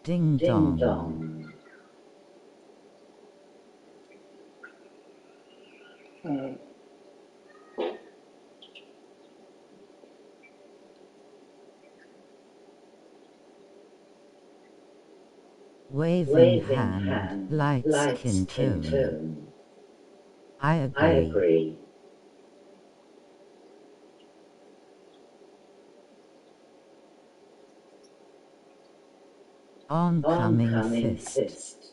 Ding dong. Waving hand, light skin tone. I agree. Oncoming fist.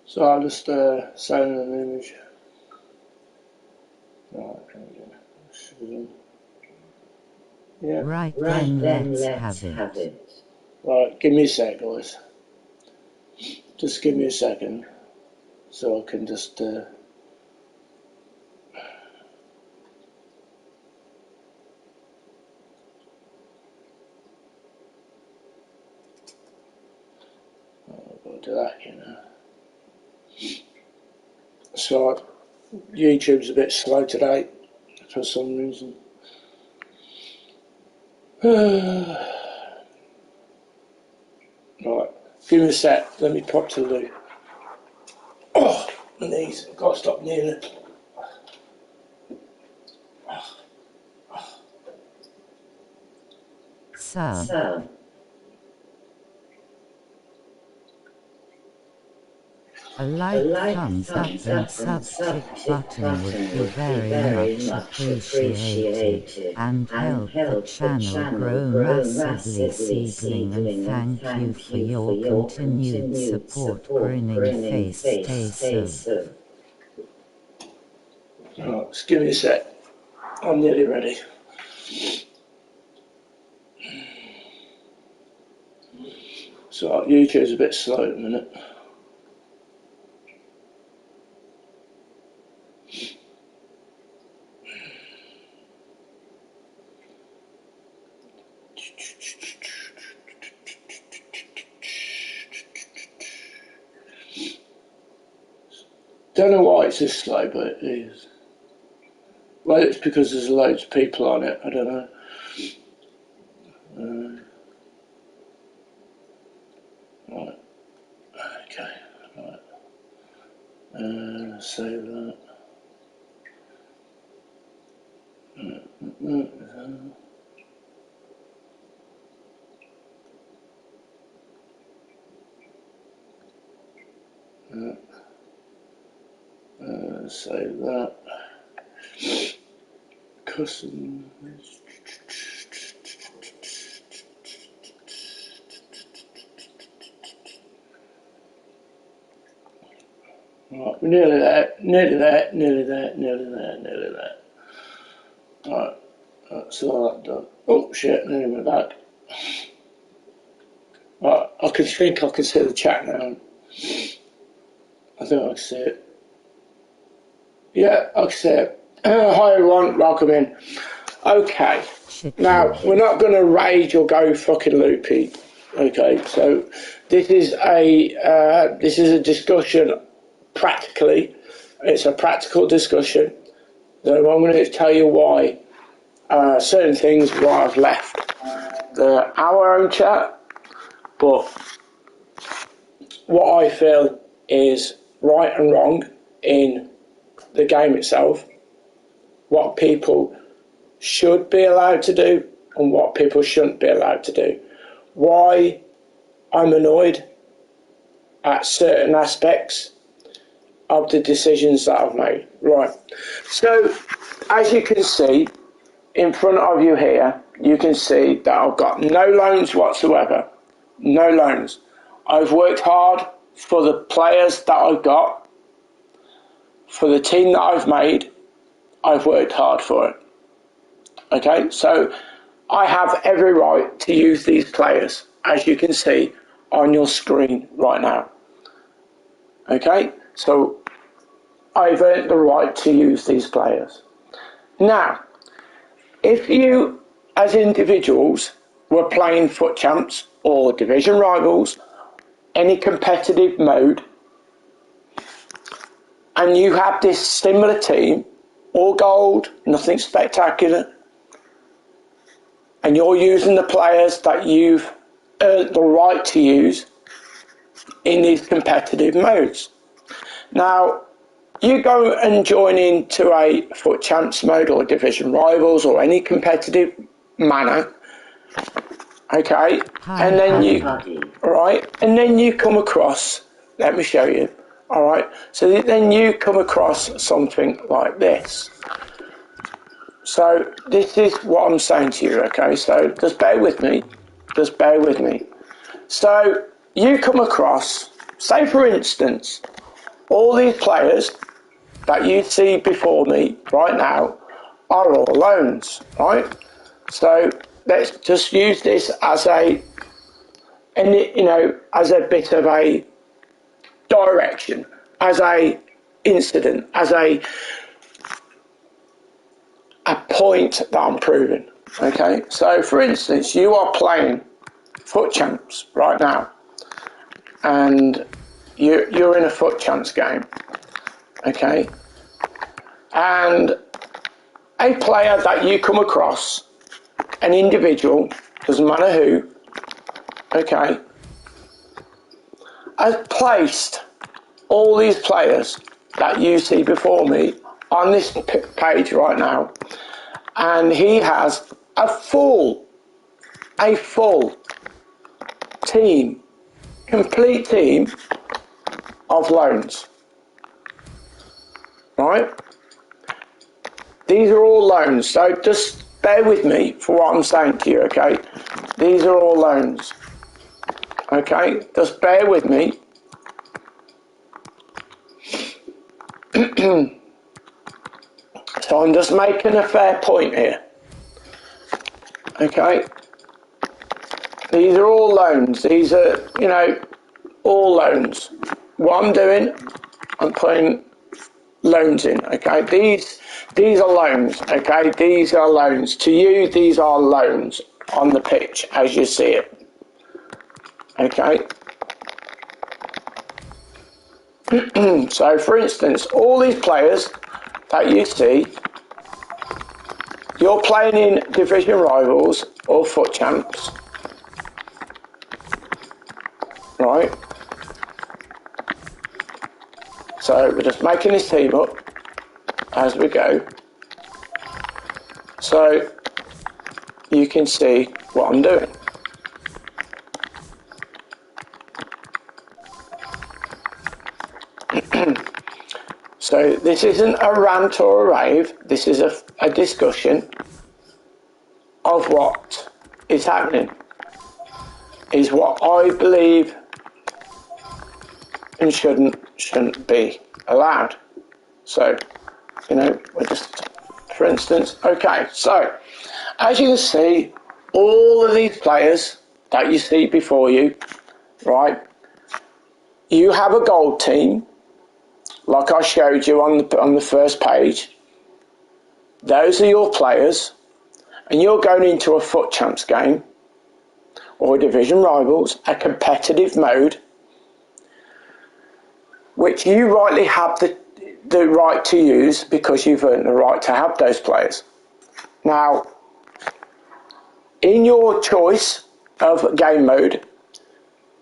So I'll just send an image. Yeah. Right then, let's have it. Right, give me a sec, guys. Just give me a second, so I can just. I've got to do that, you know. So YouTube's a bit slow today for some reason. Right, give me a sec. Let me pop to the loo. Oh, my knees. I've got to stop kneeling. Sub. A like, thumbs up and subscribe button would be very much appreciated and help the channel grow massively, seedling, and thank you for your continued support. Grinning face, stay so. Right, just give me a sec. I'm nearly ready. So YouTube's a bit slow at the minute. Don't know why it's this slow, but it is. Well, it's because there's loads of people on it. I don't know. Right. Okay. Right. Save that. Save that. Custom. Right, we're nearly there, nearly there, nearly there, nearly there, nearly there. Right, that's all that done. Oh shit, nearly went back. Right, I can think I can see the chat now. I think I can see it. Yeah, I can see it. Hi everyone, welcome in. Okay, now we're not going to rage or go fucking loopy. Okay, so this is a discussion. Practically, it's a practical discussion. So I'm going to tell you why certain things why I've left our own chat, but what I feel is right and wrong in the game itself, what people should be allowed to do and what people shouldn't be allowed to do, why I'm annoyed at certain aspects of the decisions that I've made. Right, so as you can see in front of you here, you can see that I've got no loans whatsoever. No loans. I've worked hard for the players that I've got, for the team that I've made. I've worked hard for it. Okay, so I have every right to use these players, as you can see on your screen right now. Okay, so I've earned the right to use these players. Now, if you, as individuals, were playing foot champs or division rivals, any competitive mode, and you have this similar team, all gold, nothing spectacular, and you're using the players that you've earned the right to use in these competitive modes. Now, you go and join into a foot champs mode or division rivals or any competitive manner, okay, and then you come across, let me show you, all right, so then you come across something like this. So this is what I'm saying to you, okay, so just bear with me. So you come across, say for instance, all these players that you see before me right now are all loans, right? So let's just use this as as a bit of a direction, as a incident, as a point that I'm proving. Okay, so for instance, you are playing foot champs right now, and you're in a foot champs game. Okay, and a player that you come across, an individual, doesn't matter who, okay, has placed all these players that you see before me on this page right now, and he has a full team, complete team of loans, right? These are all loans, so just bear with me for what I'm saying to you, okay? These are all loans, okay? Just bear with me. So I'm just making a fair point here, okay? These are all loans. These are, all loans. What I'm doing, I'm putting loans in, okay? These are loans, okay? These are loans. To you, these are loans on the pitch as you see it, okay? So, for instance, all these players that you see, you're playing in division rivals or foot champs, right? So we're just making this team up as we go, so you can see what I'm doing. So this isn't a rant or a rave, this is a discussion of what is happening, is what I believe and shouldn't shouldn't be allowed. So, we're just, for instance, okay, so as you can see, all of these players that you see before you, right, you have a gold team, like I showed you on the first page. Those are your players, and you're going into a foot champs game, or division rivals, a competitive mode, which you rightly have the right to use because you've earned the right to have those players. Now, in your choice of game mode,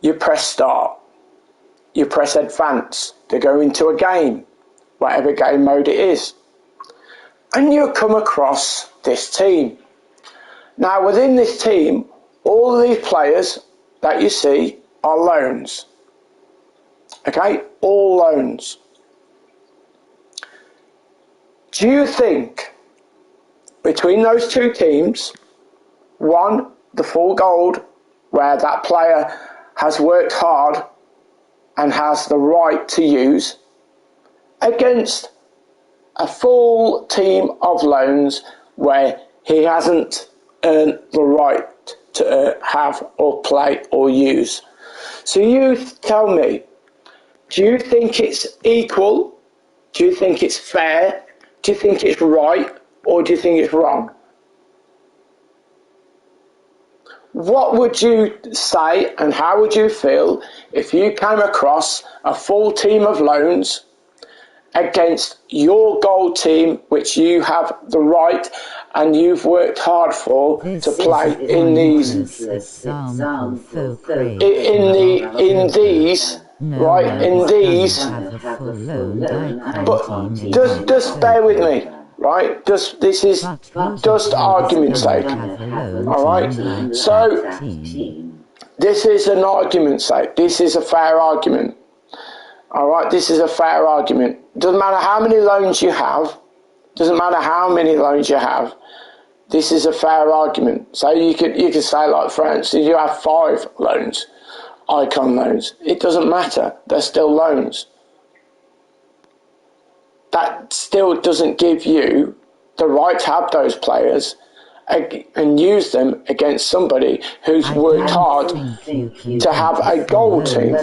you press start, you press advance to go into a game, whatever game mode it is, and you come across this team. Now, within this team, all of these players that you see are loans. Okay, all loans. Do you think between those two teams, one, the full gold, where that player has worked hard and has the right to use, against a full team of loans where he hasn't earned the right to have or play or use? So you tell me, do you think it's equal? Do you think it's fair? Do you think it's right? Or do you think it's wrong? What would you say and how would you feel if you came across a full team of loans against your gold team, which you have the right and you've worked hard for to play in these example for in these right in these? But just bear with me, right? This is just argument's sake. All right, so this is an argument's sake. This is a fair argument. All right, this is a fair argument. Doesn't matter how many loans you have. Doesn't matter how many loans you have. This is a fair argument. So you could say, like, for instance, you have 5 loans, icon loans. It doesn't matter. They're still loans. That still doesn't give you the right to have those players and use them against somebody who's worked hard to have a gold team.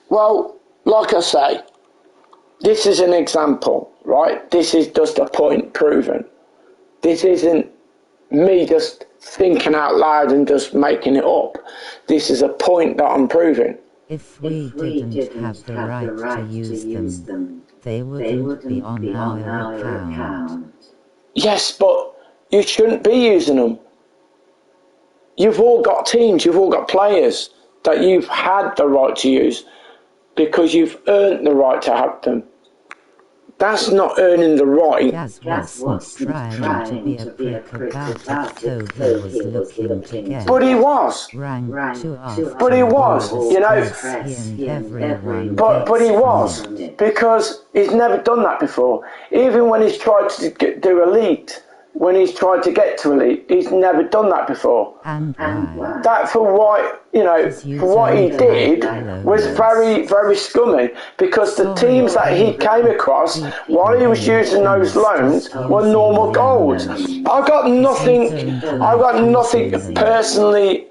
Well, like I say, this is an example, right? This is just a point proven. This isn't me just thinking out loud and just making it up. This is a point that I'm proving. If we didn't have the right to use them, they wouldn't be on our account. Yes, but you shouldn't be using them. You've all got teams, you've all got players that you've had the right to use because you've earned the right to have them. That's not earning the right. Gaz wasn't trying to be a prick about it, though he was looking to get But he was. ranked to after But he was, you know. But he was, because he's never done that before. Even when he's tried to do elite, when he's tried to get to elite, he's never done that before. And why? That for what he did was very, very scummy, because the teams that he came across while he was using those loans were normal golds. I've got nothing personally,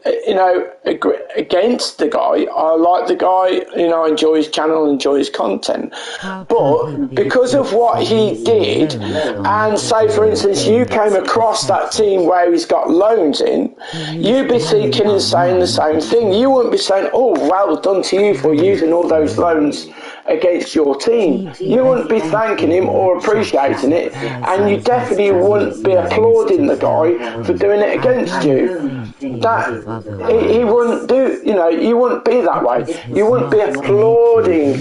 against the guy. I like the guy, I enjoy his channel, enjoy his content. But because of what he did, and say for instance you came across that team where he's got loans in, you'd be thinking and saying the same thing. You wouldn't be saying, oh, well done to you for using all those loans against your team. You wouldn't be thanking him or appreciating it, and you definitely wouldn't be applauding the guy for doing it against you. He wouldn't do, you wouldn't be that way. You wouldn't be applauding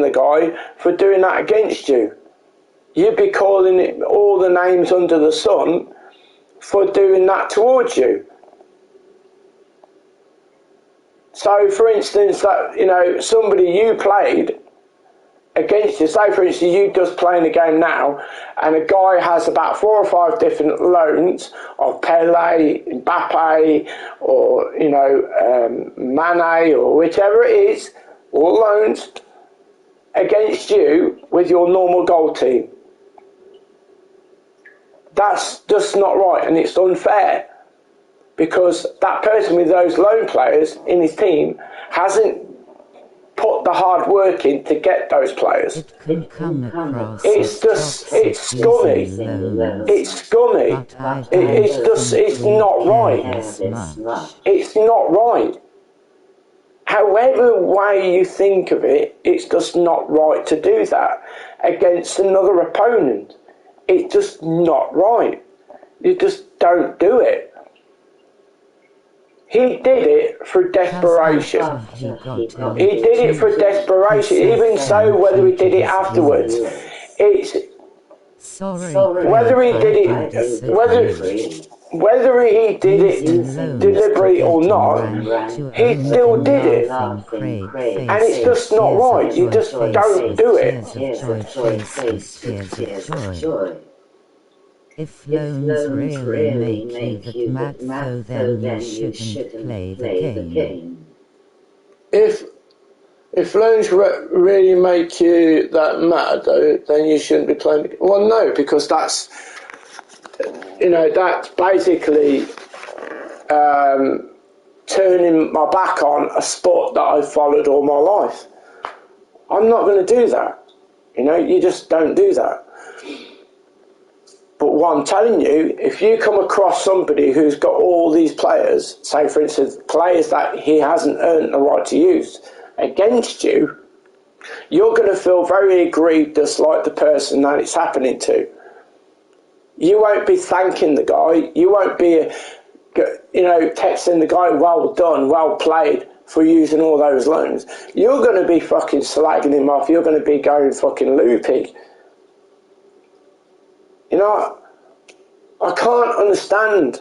the guy for doing that against you. You'd be calling it all the names under the sun for doing that towards you. So, for instance, that somebody you played against you. Say, for instance, you just playing a game now, and a guy has about 4 or 5 different loans of Pele, Mbappe, or Mane, or whichever it is, all loans against you with your normal goal team. That's just not right, and it's unfair, because that person with those loan players in his team hasn't put the hard work in to get those players. It can come across It's it's scummy. It's scummy. It's not right. It's not right. However way you think of it, it's just not right to do that against another opponent. It's just not right. You just don't do it. He did it for desperation. He did it for desperation. Even so, whether he did it afterwards, it's whether he did it, whether he did it deliberately or not, he still did it, and it's just not right. You just don't do it. If loans really make you that mad, then you shouldn't play the game. If loans really make you that mad, though, then you shouldn't be playing the game. Well, no, because that's basically turning my back on a sport that I've followed all my life. I'm not going to do that. You just don't do that. But what I'm telling you, if you come across somebody who's got all these players, say for instance, players that he hasn't earned the right to use, against you, you're going to feel very aggrieved, just like the person that it's happening to. You won't be thanking the guy. You won't be, texting the guy, well done, well played, for using all those loans. You're going to be fucking slagging him off. You're going to be going fucking loopy. I can't understand.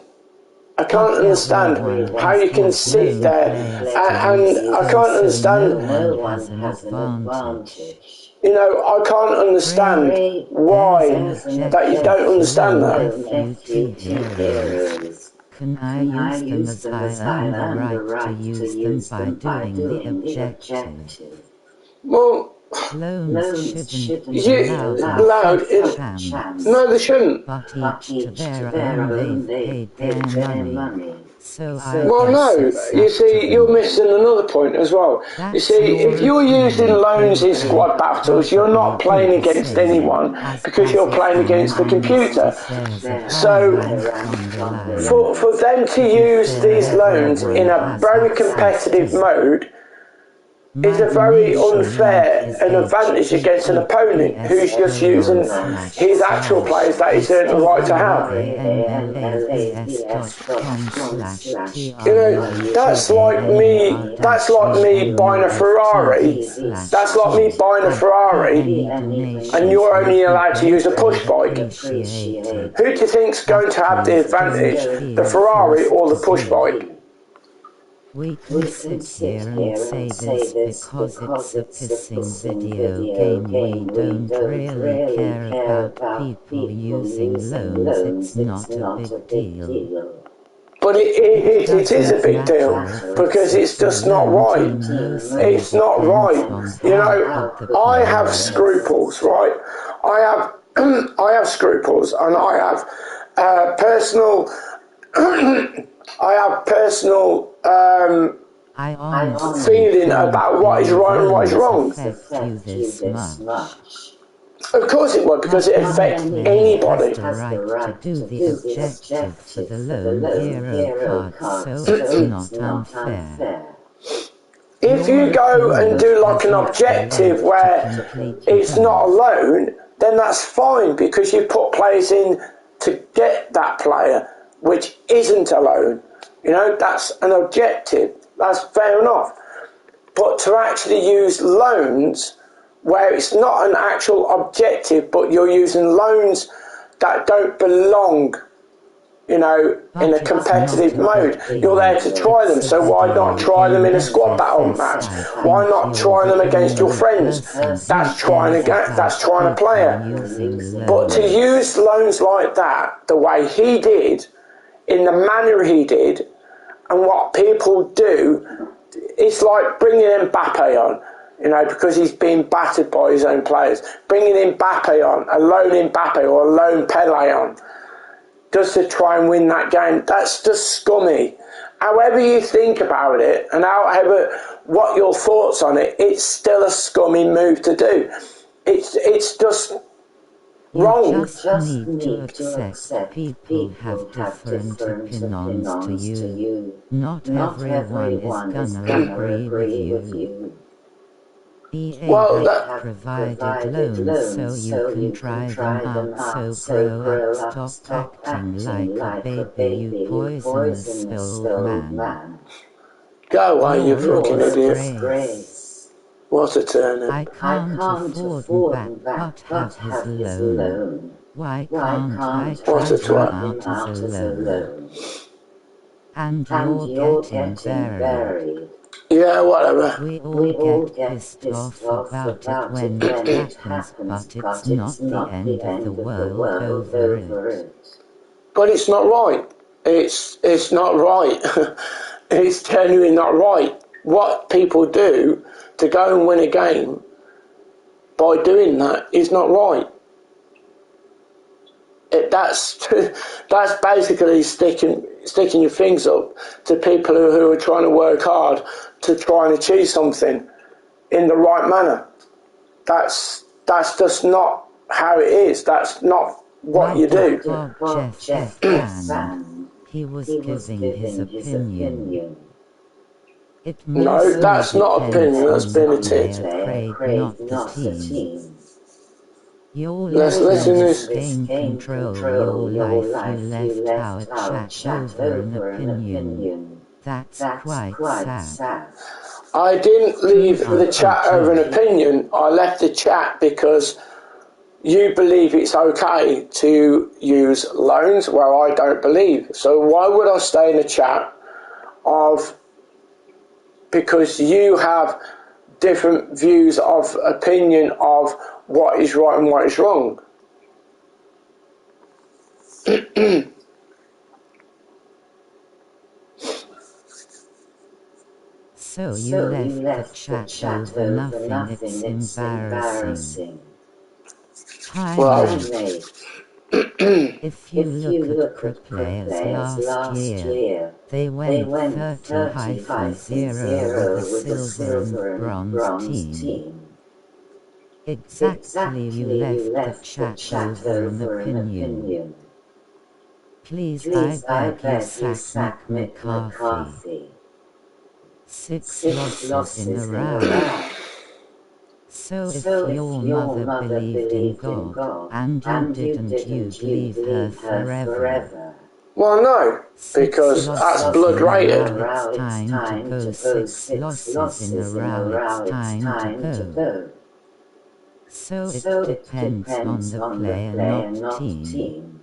I can't understand how you can sit there, and I can't understand. I can't understand why that you don't understand that. Can I use them as I earn the right to use them by doing the objective? Well, loans shouldn't be allowed chance. No, they shouldn't. But each to their own, they've paid their money. So you see, you're missing another point as well. You see, if you're using loans in squad battles, you're not playing against anyone because you're playing against the computer. So, for them to use these loans in a very competitive mode is a very unfair an advantage against an opponent who's just using his actual players that he's earned the right to have. That's like me buying a Ferrari. That's like me buying a Ferrari and you're only allowed to use a push bike. Who do you think's going to have the advantage, the Ferrari or the push bike? We can sit here and say this because it's a pissing video game. We don't really care about people using loans. It's not a big deal. But it is a big deal because it's just not right. It's not right. I have scruples, right? I have scruples, and I have personal. I have personal feeling about what is right and what is wrong. Of course it would, because it affects anybody. To do the objective for the loan hero card, so it's not unfair. If you go and do like an objective where it's not a loan, then that's fine, because you put players in to get that player, which isn't a loan. That's an objective. That's fair enough. But to actually use loans where it's not an actual objective, but you're using loans that don't belong, in a competitive mode. You're there to try them, so why not try them in a squad battle match? Why not try them against your friends? That's trying a player. But to use loans like that, the way he did, in the manner he did, and what people do, it's like bringing Mbappe on, because he's been battered by his own players. Bringing Mbappe on, a lone Mbappe or a lone Pele on, just to try and win that game. That's just scummy. However you think about it, and what your thoughts on it, it's still a scummy move to do. It's just wrong. You just need to accept people have different opinions to you. Not everyone is gonna agree with you. EA have provided loans so you can try them out, so grow up, stop acting like a baby, you poisonous old man. Go away, you fucking idiot. What a turnip. I can't afford Mbappe but have his loan. Why can't I try him out as a loan? And you're getting buried. Yeah, whatever. We all get pissed off about it when it happens, but it's not the end of the world over it. But it's not right. It's not right. It's genuinely not right. What people do to go and win a game by doing that is not right. That's basically sticking your things up to people who are trying to work hard to try and achieve something in the right manner. That's just not how it is. That's not what you do. He was giving his opinion. No, that's not opinion. That's being a tit. Not the team. You're listen this. Gain control your life. You left our chat over an opinion. That's quite sad. I didn't leave the chat over an opinion. I left the chat because you believe it's okay to use loans where I don't believe. So why would I stay in a chat because you have different views of opinion of what is right and what is wrong? So you left the chat over nothing. It's embarrassing. Hi, if you look at pro players last year, they went 30-0 with the silver and bronze team. Exactly, you left the chat over an opinion. Please, I beg you sack McCarthy. 6 losses in a row. So if your mother believed in God, and you didn't, you'd leave her forever. Well, no, because that's blood rated. It's time to go. 6 losses in a row, it's time to go. So it depends on the player, not team.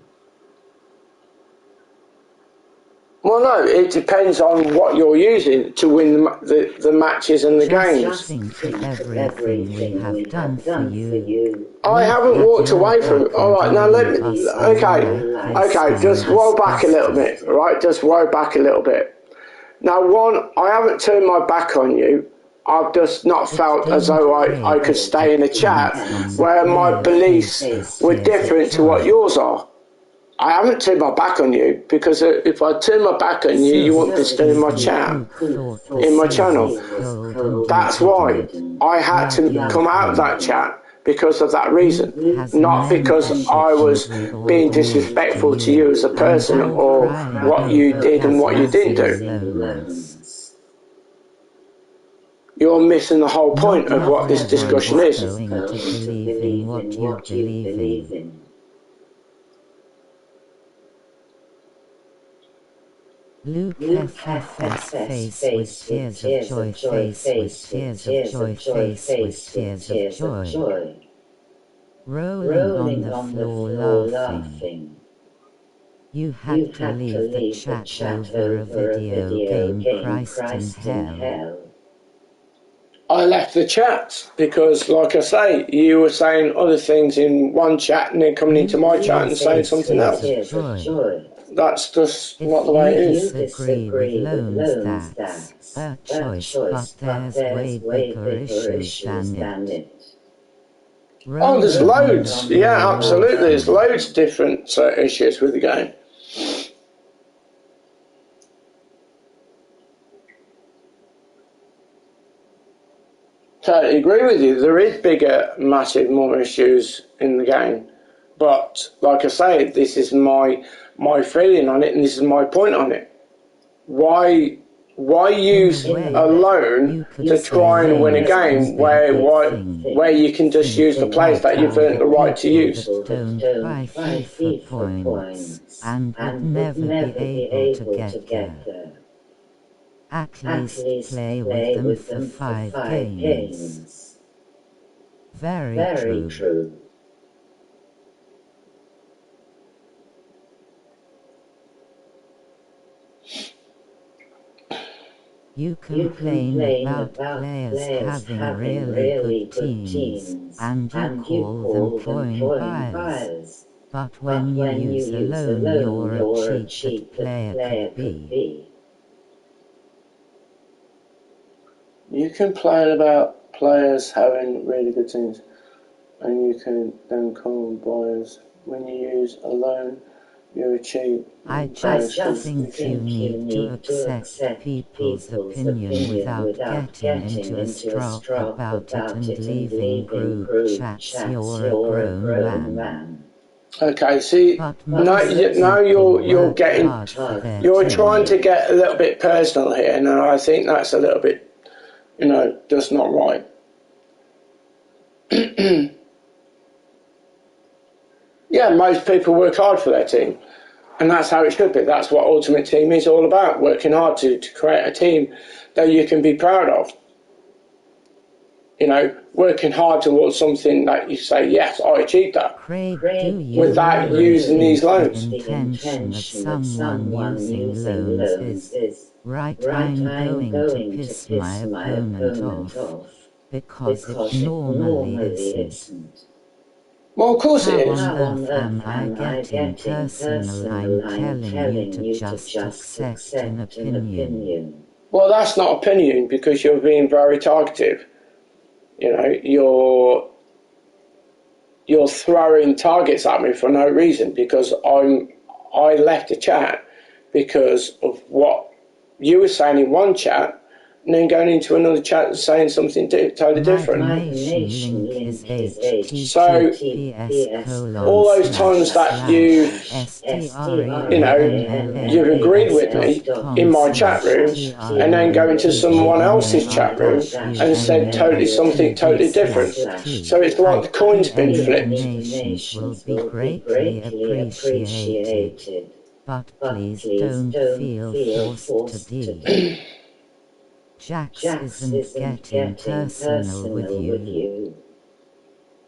Well, no, it depends on what you're using to win the matches and the games. Think of everything we have done for you. I haven't walked away from it. All right, now let me. Okay, just roll back a little bit, right? Just roll back a little bit. Now, one, I haven't turned my back on you. I've just not felt as though I could stay in a chat where my beliefs were different to what yours are. I haven't turned my back on you, because if I turn my back on you, you wouldn't be still in my chat, in my channel. That's why I had to come out of that chat, because of that reason, not because I was being disrespectful to you as a person or what you did and what you didn't do. You're missing the whole point of what this discussion is. Luke FF's face with tears of joy, face with tears of joy, face with tears of joy. Rolling on the floor laughing. You had to leave the chat over a video game, Christ in hell. I left the chat because, like I say, you were saying other things in one chat and then coming into my chat and saying something else. That's just not the way it is. If you disagree with loans, that's a choice, but there's way bigger issues than it. Oh, there's loads. Yeah, absolutely. There's loads of different issues with the game. Totally agree with you. There is bigger, massive, more issues in the game. But like I say, this is my feeling on it, and this is my point on it. Why use a loan to try and win a game where you can just use the players that you've earned the right to use? Don't buy FIFA points and would never be able to get there. At least play with them for 5 games. Very true. You complain about players having really good teams, and you call them coin buyers. But when you use a loan, you're a cheat player could be. You complain about players having really good teams, and you can then call them buyers. When you use a loan, you're a cheat. I just think you need to accept people's opinion without getting into a straw about it and leaving group chats. You're a grown man. Okay, see, now you're trying to get a little bit personal here, and I think that's a little bit, just not right. Yeah, most people work hard for their team, and that's how it should be. That's what Ultimate Team is all about, working hard to create a team that you can be proud of. Working hard towards something that you say, yes, I achieved that, without using these loans. The intention of someone using loans is, right, I'm going to piss my opponent off, because it normally isn't. Well, of course it is. How on earth am I getting personal? I'm telling you to just accept an opinion. Well, that's not opinion, because you're being very targeted. You're throwing targets at me for no reason, because I left the chat because of what you were saying in one chat, and then going into another chat and saying something totally different. So all those times that you've agreed with me in my chat room, and then go into someone else's chat room and said something totally different. So it's like the coin's been flipped. Will be greatly appreciated, but please don't feel forced to be. Jax isn't getting personal with you.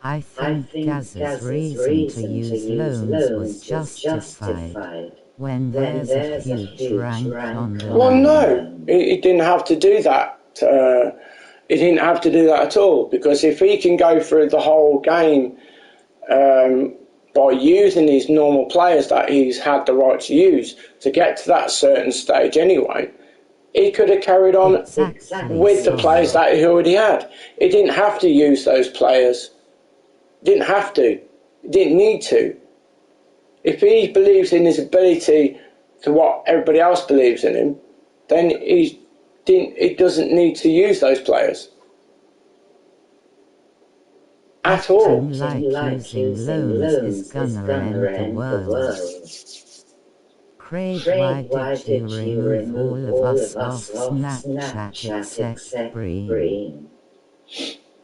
I think Gaz's reason to use loans was justified when there's a huge rank on the line. Well, no, he didn't have to do that. He didn't have to do that at all, because if he can go through the whole game by using these normal players that he's had the right to use to get to that certain stage anyway, he could have carried on with the players that he already had. He didn't have to use those players. Didn't have to. Didn't need to. If he believes in his ability to what everybody else believes in him, then he doesn't need to use those players at all. Like using loans is gonna end the world. Craig, why did you remove all of us off Snapchat except Green?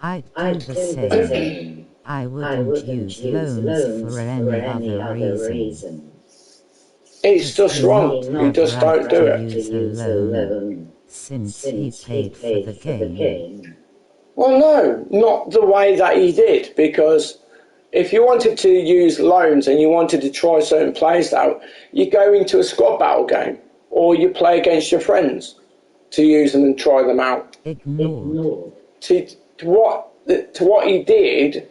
I'd do the same. I wouldn't use loans for any other reason. It's just wrong. You just don't do it. Use a loan since he paid for the game. Well, no, not the way that he did, because if you wanted to use loans and you wanted to try certain players out, you go into a squad battle game or you play against your friends to use them and try them out. Ignored. To what he did,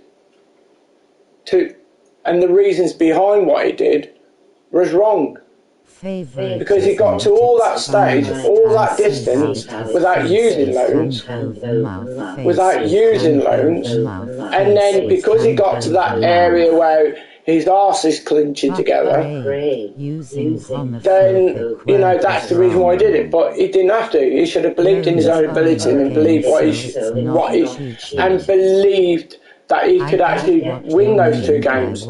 and the reasons behind what he did was wrong. Because he got to all that stage, all that distance, without using loans, and then because he got to that area where his arse is clinching together, then, that's the reason why he did it. But he didn't have to. He should have believed in his own ability and believed and believed that he could actually win those 2 games.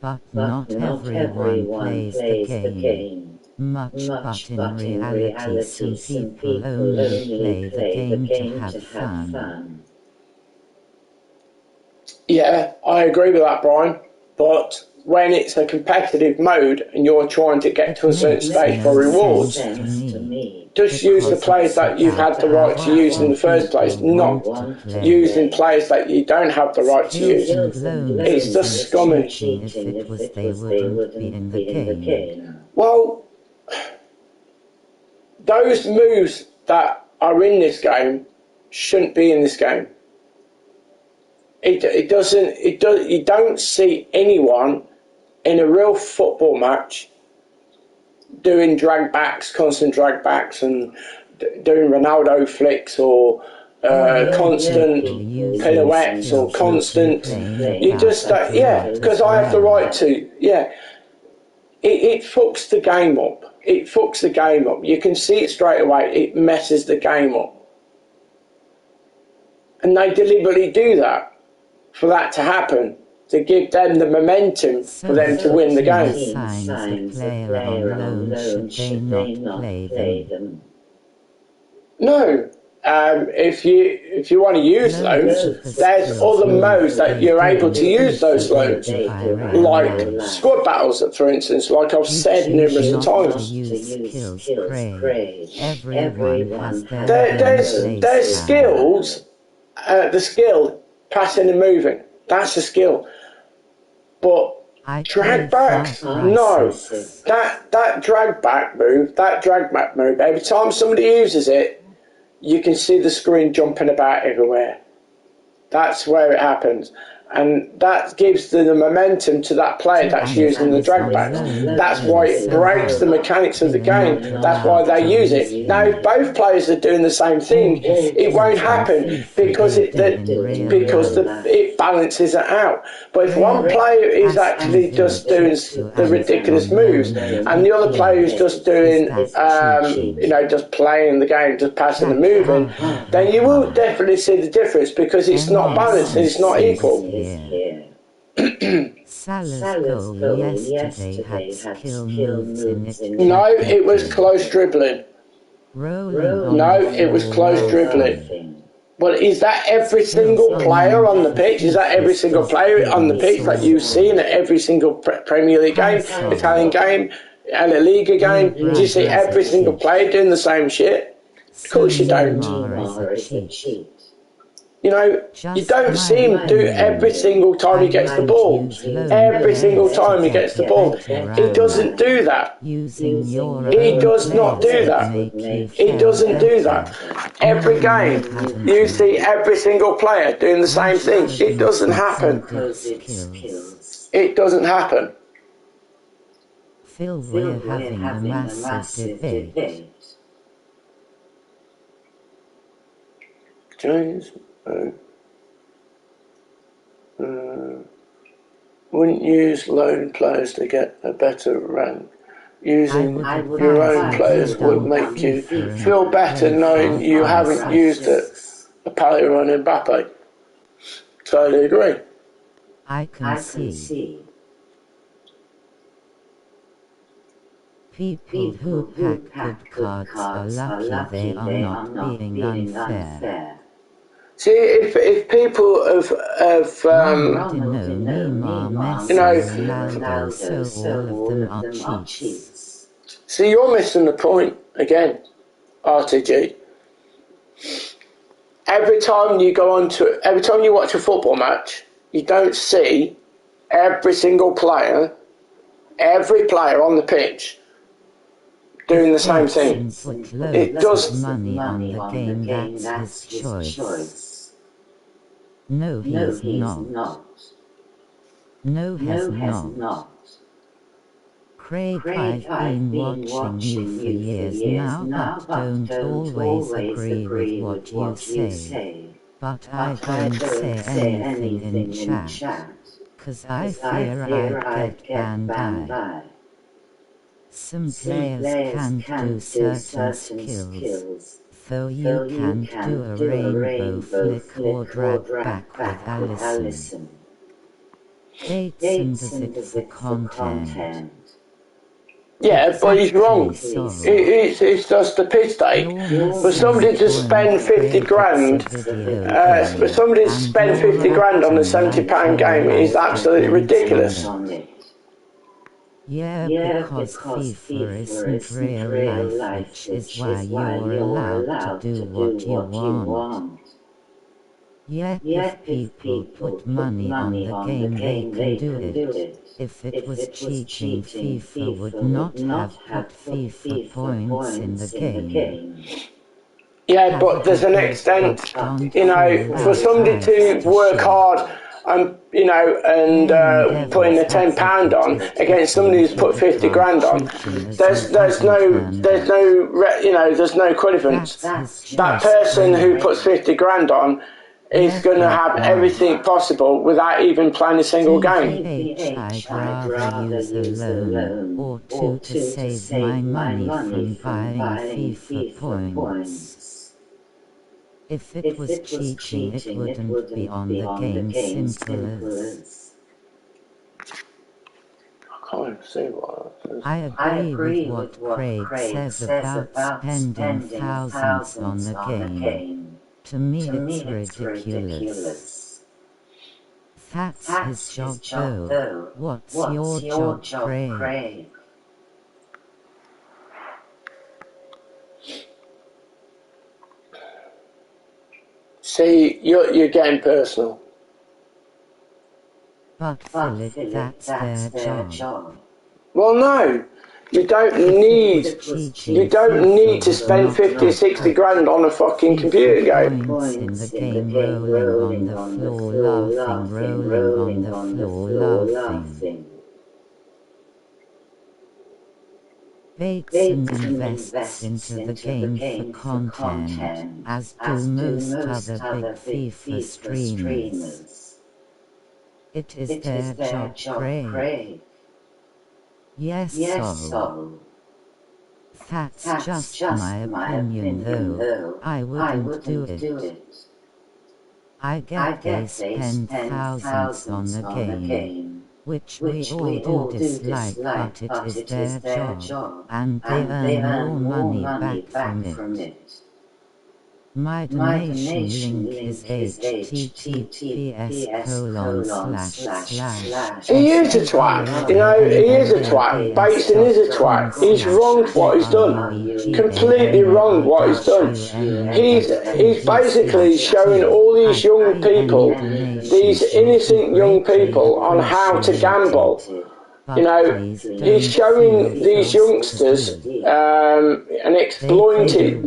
But not everyone plays the game. Much, but in reality some people only play the game to have fun. Yeah, I agree with that, Brian. But when it's a competitive mode and you're trying to get to a certain stage for rewards, just use the players that you've had the right to use in the first place, not using players that you don't have the right to use. It's just scummy. If it was, they wouldn't be in the game. Well, those moves that are in this game shouldn't be in this game. You don't see anyone in a real football match doing constant drag backs and doing Ronaldo flicks or constant pirouettes or constant. You just because I have the right to. It fucks the game up. It fucks the game up. You can see it straight away. It messes the game up, and they deliberately do that for that to happen, to give them the momentum for them to win the game. No. If you want to use loans, there's other modes that you're able to use those loans, like squad battles, for instance, like I've said numerous times. There's skills, the skill, passing and moving, that's a skill. But drag backs, no. That drag back move, every time somebody uses it, you can see the screen jumping about everywhere. That's where it happens. And that gives the momentum to that player that's using the drag backs. That's why it breaks the mechanics of the game. That's why they use it. Now, if both players are doing the same thing, it won't happen because it balances it out. But if one player is actually just doing the ridiculous moves and the other player is just doing, just playing the game, just passing and moving, then you will definitely see the difference because it's not balanced and it's not equal. Salah's goal yesterday had skill moves in it. No, it was close dribbling. No, it was close dribbling. But is that every single player on the pitch? Is that every single player on the pitch that you've seen at every single Premier League game, Italian game, La Liga game? Do you see every single player doing the same shit? Of course you don't. You don't see him do every single time he gets the ball. Every single time he gets the ball. He doesn't do that. He does not do that. He doesn't do that. Every game, you see every single player doing the same thing. It doesn't happen. It doesn't happen. Phil, we're having a massive debate. James? Wouldn't use loan players to get a better rank. Using your own players would make you feel better knowing you haven't used a player on Mbappe. Totally agree. I can see. People who pack good cards are lucky they are not being unfair. See, if people have so all of them are cheats. See, you're missing the point again, RTG. Every time you watch a football match, you don't see every single player, every player on the pitch doing the same thing. Put loads It does. of money on the game, that's his choice. No, he's not. No, has not. Craig, I've been watching you for years now, but don't always agree with what you say. But I don't say anything in chat, 'cause I fear I'd get banned. Some players can't do certain skills, though you can't do a rainbow flick or drag back with Allison. Bateson does it for content. Yeah, but he's wrong. It's just the pitch take. For somebody to spend 50 grand, for somebody to spend 50 grand on a £70 game is absolutely ridiculous. Yeah, because FIFA isn't real life, which is why you're allowed to do what you want. Yet if people put money on the game, they can do it. If it was cheating, FIFA would not have put FIFA points in the game. Yeah, but there's an extent, for somebody to work hard and, putting a £10 on against somebody who's put 50 grand on, there's no equivalence. That person who puts 50 grand on is going to have everything possible without even playing a single game. I'd rather use a loan or two to save my money from buying FIFA points. If it was cheating, it wouldn't be on the game, simple as. I agree with what Craig says about spending thousands on the game. To me it's ridiculous. That's his job though. What's your job, Craig? See, you're getting personal. But Philip, that's their job. Well, no. You don't need to spend 50 or 60 grand on a fucking computer game. In the game, rolling on the floor, rolling on the floor, laughing. Bateson invests into the game for content, as do most other big FIFA streamers. It is their job, Craig. Yes, so. That's just my opinion though. I wouldn't do it. I get they spend thousands on the game, which we all do dislike, but it is their job, and they earn more money back from it. My donation link is https:// He is a twat, he is a twat. Bateson is a twat. He's wrong what he's done. Completely wrong what he's done. He's basically showing all these young people, these innocent young people, on how to gamble. He's showing these youngsters and exploiting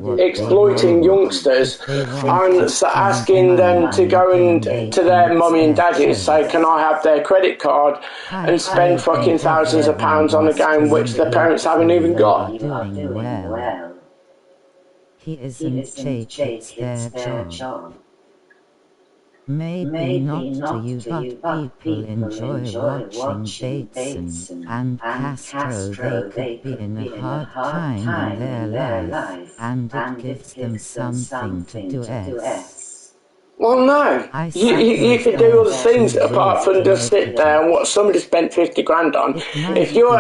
youngsters and asking them to go to their mummy and daddy and say, can I have their credit card, and spend fucking thousands of pounds on a game which their parents haven't even got. He isn't Jake, it's their job. Maybe not to you, but people enjoy watching Bateson and Castro. They could be in a hard time in their life, and it gives them something to do. Well, no. You can do other things apart from just sit there and watch somebody spent 50 grand on. If you're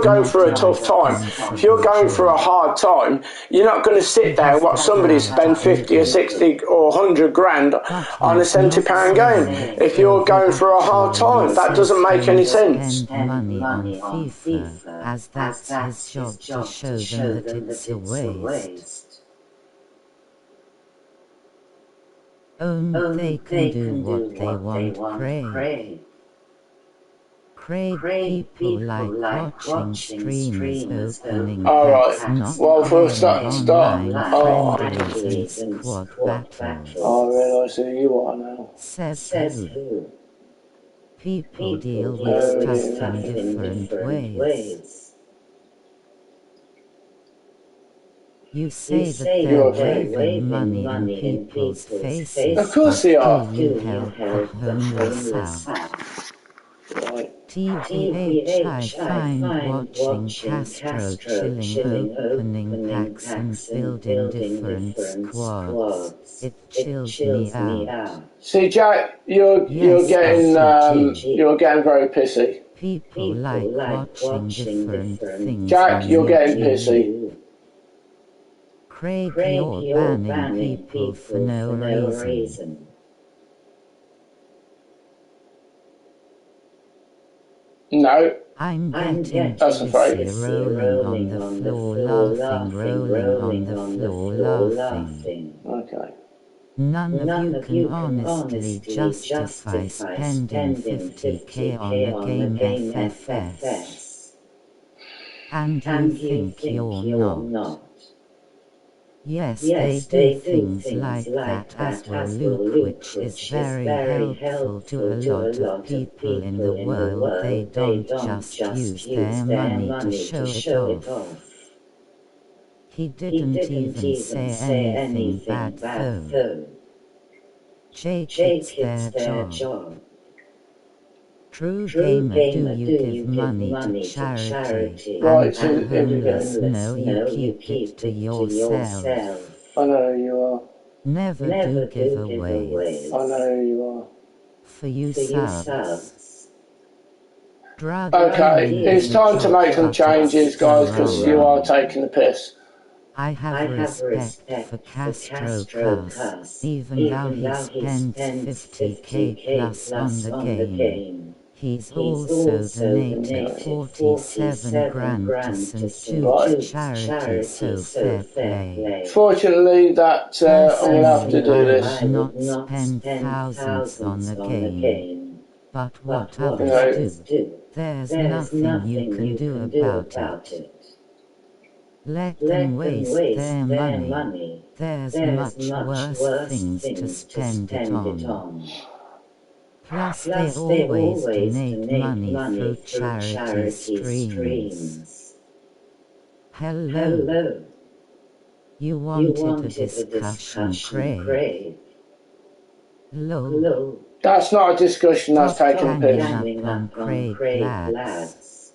going through a tough time, if you're going through a hard time, you're not going to sit there and watch somebody spend 50 or 60 or 100 grand on a £70 game. If you're going through a hard time, that doesn't make any sense. Money on FIFA, as that's his job to show them that it's a waste. They can do what they want, Craig. People like watching streamers opening packs, Alright, not well, for a playing start, online friendlies and squad battles. I realise who you are now. Says who? People deal with stuff in different ways. You say that they're waving money in people's faces, Of course but they do are. you help the homeless out? Right. TBH, I find watching Castro chilling, opening packs and building different squads. It chills me out. See, Jack, you're Yes, getting RPG. you're getting very pissy. People like watching different things Jack, on you're getting YouTube. pissy. Craig, you're banning people for no reason. No, I'm getting that's a fact. pissy, rolling on the floor, laughing, rolling on the floor, laughing. Okay. None of you can honestly justify spending 50k on a game FFS. And you think you're not. Yes, they do things like that as well, Luke, which is very helpful to a lot of people in the world. They don't just use their money to show it off. He didn't even say anything bad though. Jake, it's their job. True gamer, do you give money to charity? Right, And the homeless, no, you keep it to yourself. I know who you are. Never do giveaways. I know who you are. For you subs. Drug Okay, dealing it's is a time to joke, make some but changes, it's still guys, because you are wrong. taking the piss. I have respect for Castro Cuss, even though he spends 50k plus on the game. He's also donated 47 grand to St. Jude's charity, so fair play. Fortunately, that I'm going to have to do Personally, I this. would not spend thousands on the game. But what others do, there's nothing you can do about it. Let them waste their money. There's much worse things to spend it on. Plus, they always donate money through charity streams. Hello. You wanted a discussion, Craig? Hello. That's not a discussion, that's Stop taking the piss. ganging up on Craig, lads.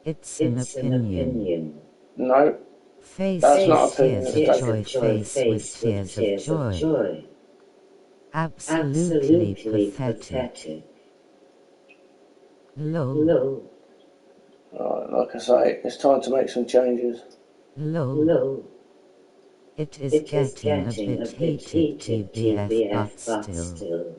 It's an opinion. No, Face that's not with opinion, tears it's of taking joy, face with tears of joy. Absolutely pathetic. Hello. Right, like I say, it's time to make some changes. Hello. It is getting a bit heated, TBF, but still.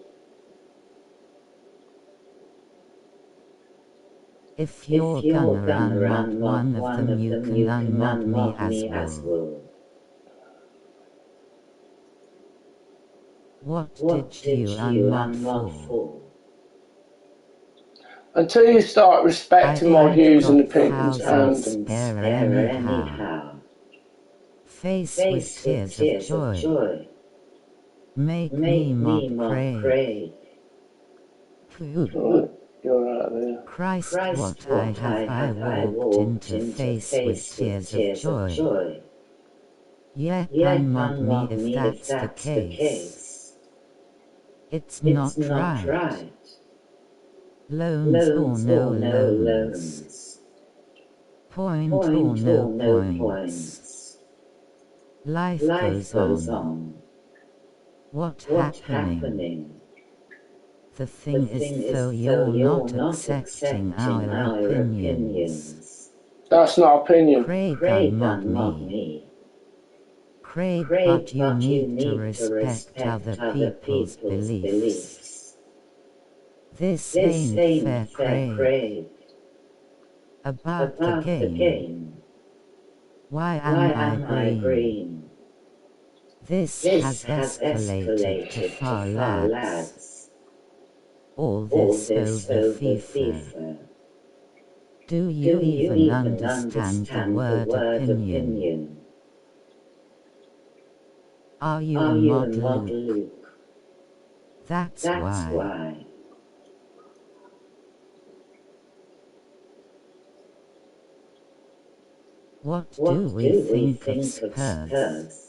If you're gonna unmod one of them, you can unmod me as well. What did you unmod for? Until you start respecting my I views and got opinions, thousands spare anyhow. Face with tears of joy. Make me mock Craig. You're out of there. Christ, what I walked into face with tears of joy. Yet unmod me if that's the case. It's not right. Loans or no loans. Point or no points. Life goes on. What happening? The thing is, though, you're not accepting our opinions. That's not opinion. Craig, unmod me. Craig, but you need to respect other people's beliefs. This ain't fair, Craig. About the game. Why am I green? This has escalated to far, lads. All this over FIFA. Do you even understand the word opinion? Are you a mod, Luke? That's why. What do we think of Spurs?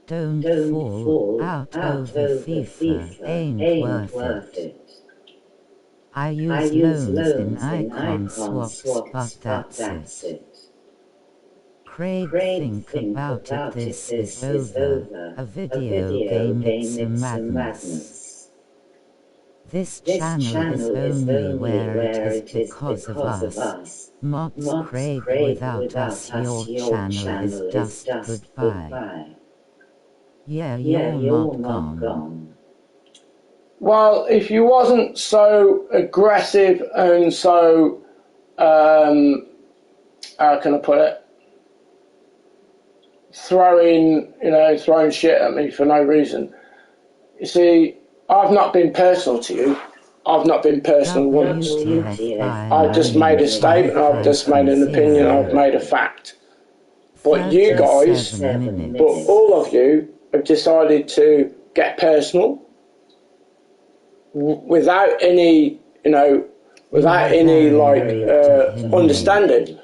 Don't fall out over FIFA, ain't worth it. I use loans in icon swaps, but that's it. Craig, think about it, this is over. A video game, it's a madness. This channel is only where it is because of us. Mods Craig, without us your channel is dust, goodbye. Yeah, you're not gone. Well, if you wasn't so aggressive and so, how can I put it, throwing shit at me for no reason. You see, I've not been personal to you. I've not been personal once. I've just made a statement, I've just made an opinion, I've made a fact. But you guys, all of you, have decided to get personal without any, understanding.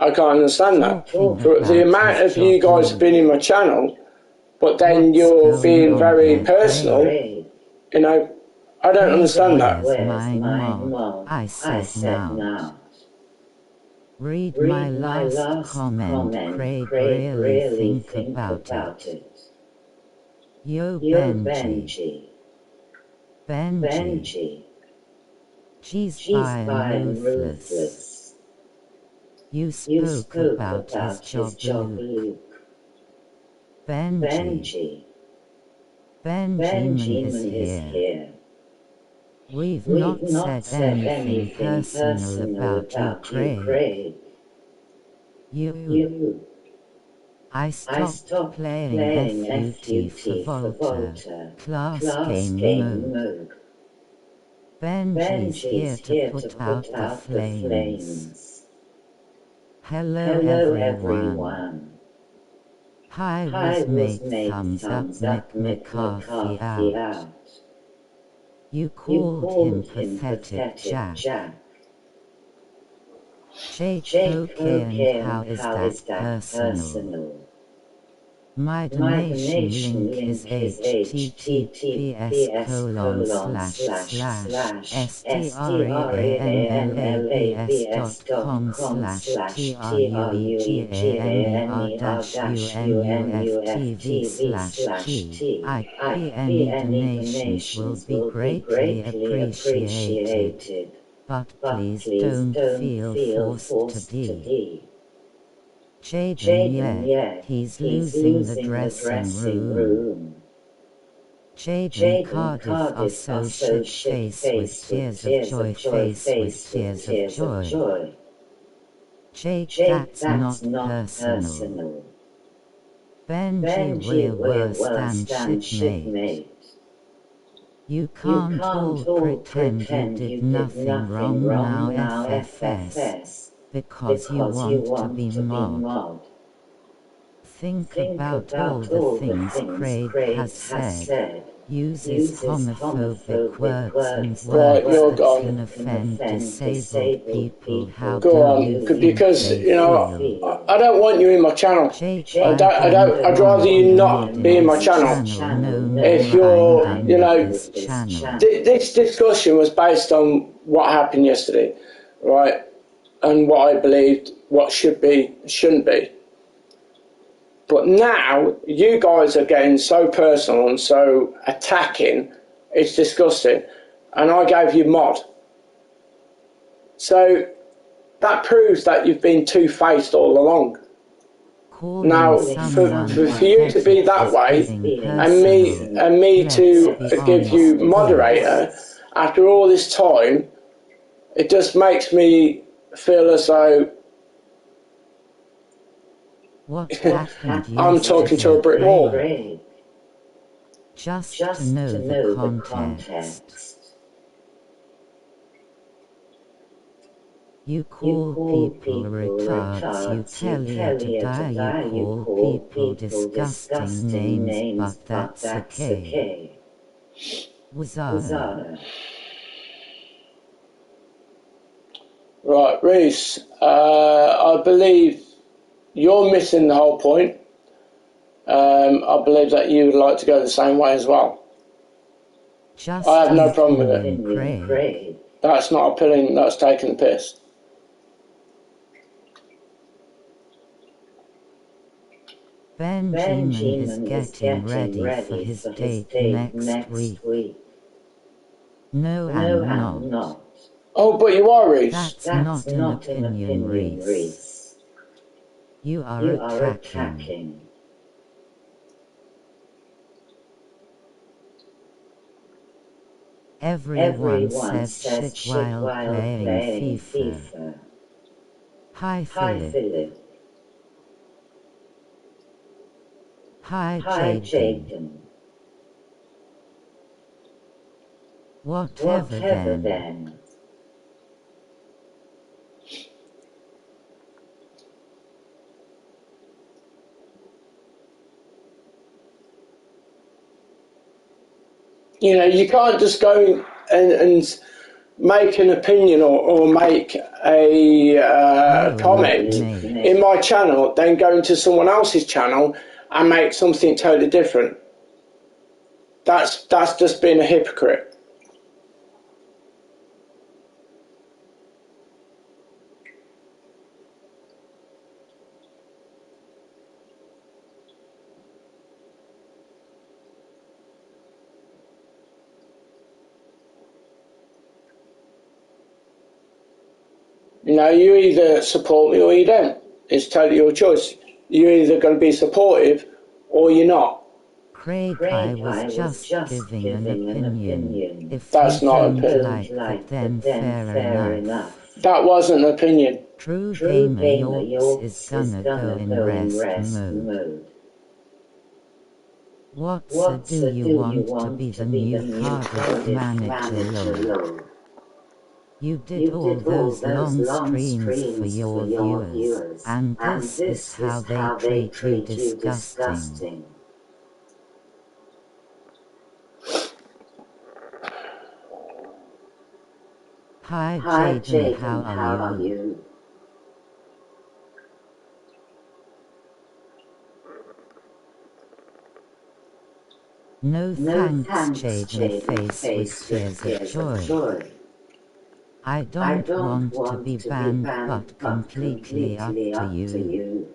I can't understand that. For the amount of you guys have been in my channel, but then you're being very personal, I don't understand that. I said not. Read my last comment, Craig, really think about it. Yo, Benji. Jeez, I am ruthless. You spoke about his job, Luke. Benjamin is here. We've not said anything personal about you, Craig. I stopped playing FUT for Volta, class game mode. Benji's here to put out the flames. Hello everyone. Hi was mate, thumbs up, Mick McCarthy out. You called him pathetic, Jack. Jake, okay, and how is that personal? My donation link is https://streamanner-uftv/g. Any donations will be greatly appreciated, but please don't feel forced to D. Jaden, yeah, he's losing the dressing room. Jaden Cardiff are so shit, face with tears of joy, face with tears of joy. Jake, that's not personal. Benji, we're worse than shitmate. You can't all pretend you did nothing wrong now, FFS. Because you want to be mod. Think about all the things Craig has said. Uses homophobic words and words that can offend disabled people. How Go on, because I don't want you in my channel. I'd rather you not be in my channel. If you're, this discussion was based on what happened yesterday, right? And what I believed, what should be, shouldn't be. But now, you guys are getting so personal and so attacking It's disgusting. And I gave you mod. So that proves that you've been two-faced all along. Now, for you to be that way, and me to give you moderator, after all this time, it just makes me feel as though I'm talking to a brick wall. Just to know the context. You call people retards, you tell you to die, you call people disgusting names, but that's okay. Wazada. Right, Reese, I believe you're missing the whole point. I believe that you would like to go the same way as well. I have no problem with it. That's not appealing, that's taking the piss. Benjamin is getting ready for his date next week. No, I'm not. Oh, but you are, Reese. That's not an opinion, Reese. You are attacking. Everyone says shit while playing FIFA. Hi, Philip. Hi, Jaden. Whatever then. You know, you can't just go and make an opinion or make a comment in my channel, then go into someone else's channel and make something totally different. That's just being a hypocrite. You know, you either support me or you don't. It's totally your choice. You're either going to be supportive or you're not. Craig, I was just giving an opinion. If that's you not don't opinion. like it, then fair enough. That wasn't an opinion. True Gamer Yorks is gonna go in rest mode. What's do you want to be the new Cardiff manager, lol? You did all those long streams for your viewers, and this is how they treat you, disgusting. Hi Jaden, how are you? No thanks, Jaden, face with tears of joy. I don't want to be banned, but completely up to you.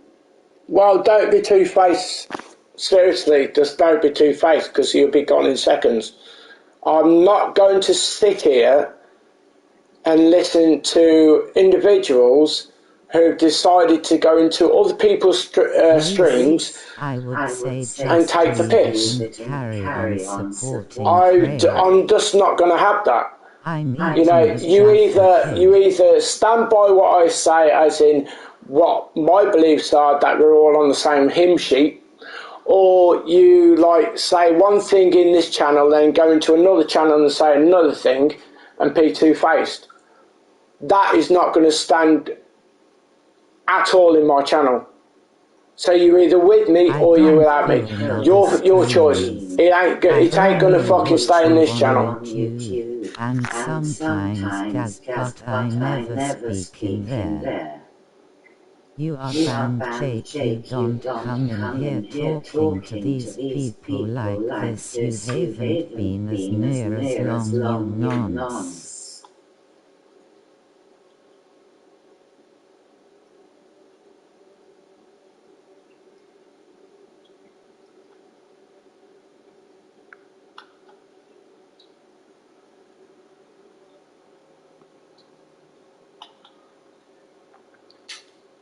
Well, don't be two-faced. Seriously, just don't be two-faced, because you'll be gone in seconds. I'm not going to sit here and listen to individuals who've decided to go into other people's streams I would say and take the piss. Carry on supporting I'm just not going to have that. You know, you either stand by what I say, as in what my beliefs are, that we're all on the same hymn sheet, or you like say one thing in this channel, then go into another channel and say another thing, and be two-faced. That is not going to stand at all in my channel. So you're either with me or you're without me. Your choice. It ain't gonna fucking stay in this channel. And sometimes Gaz, but I never speak in there. You are banned, Jake. You don't come in here talking to these people like this. You haven't been as near as long, you nonce.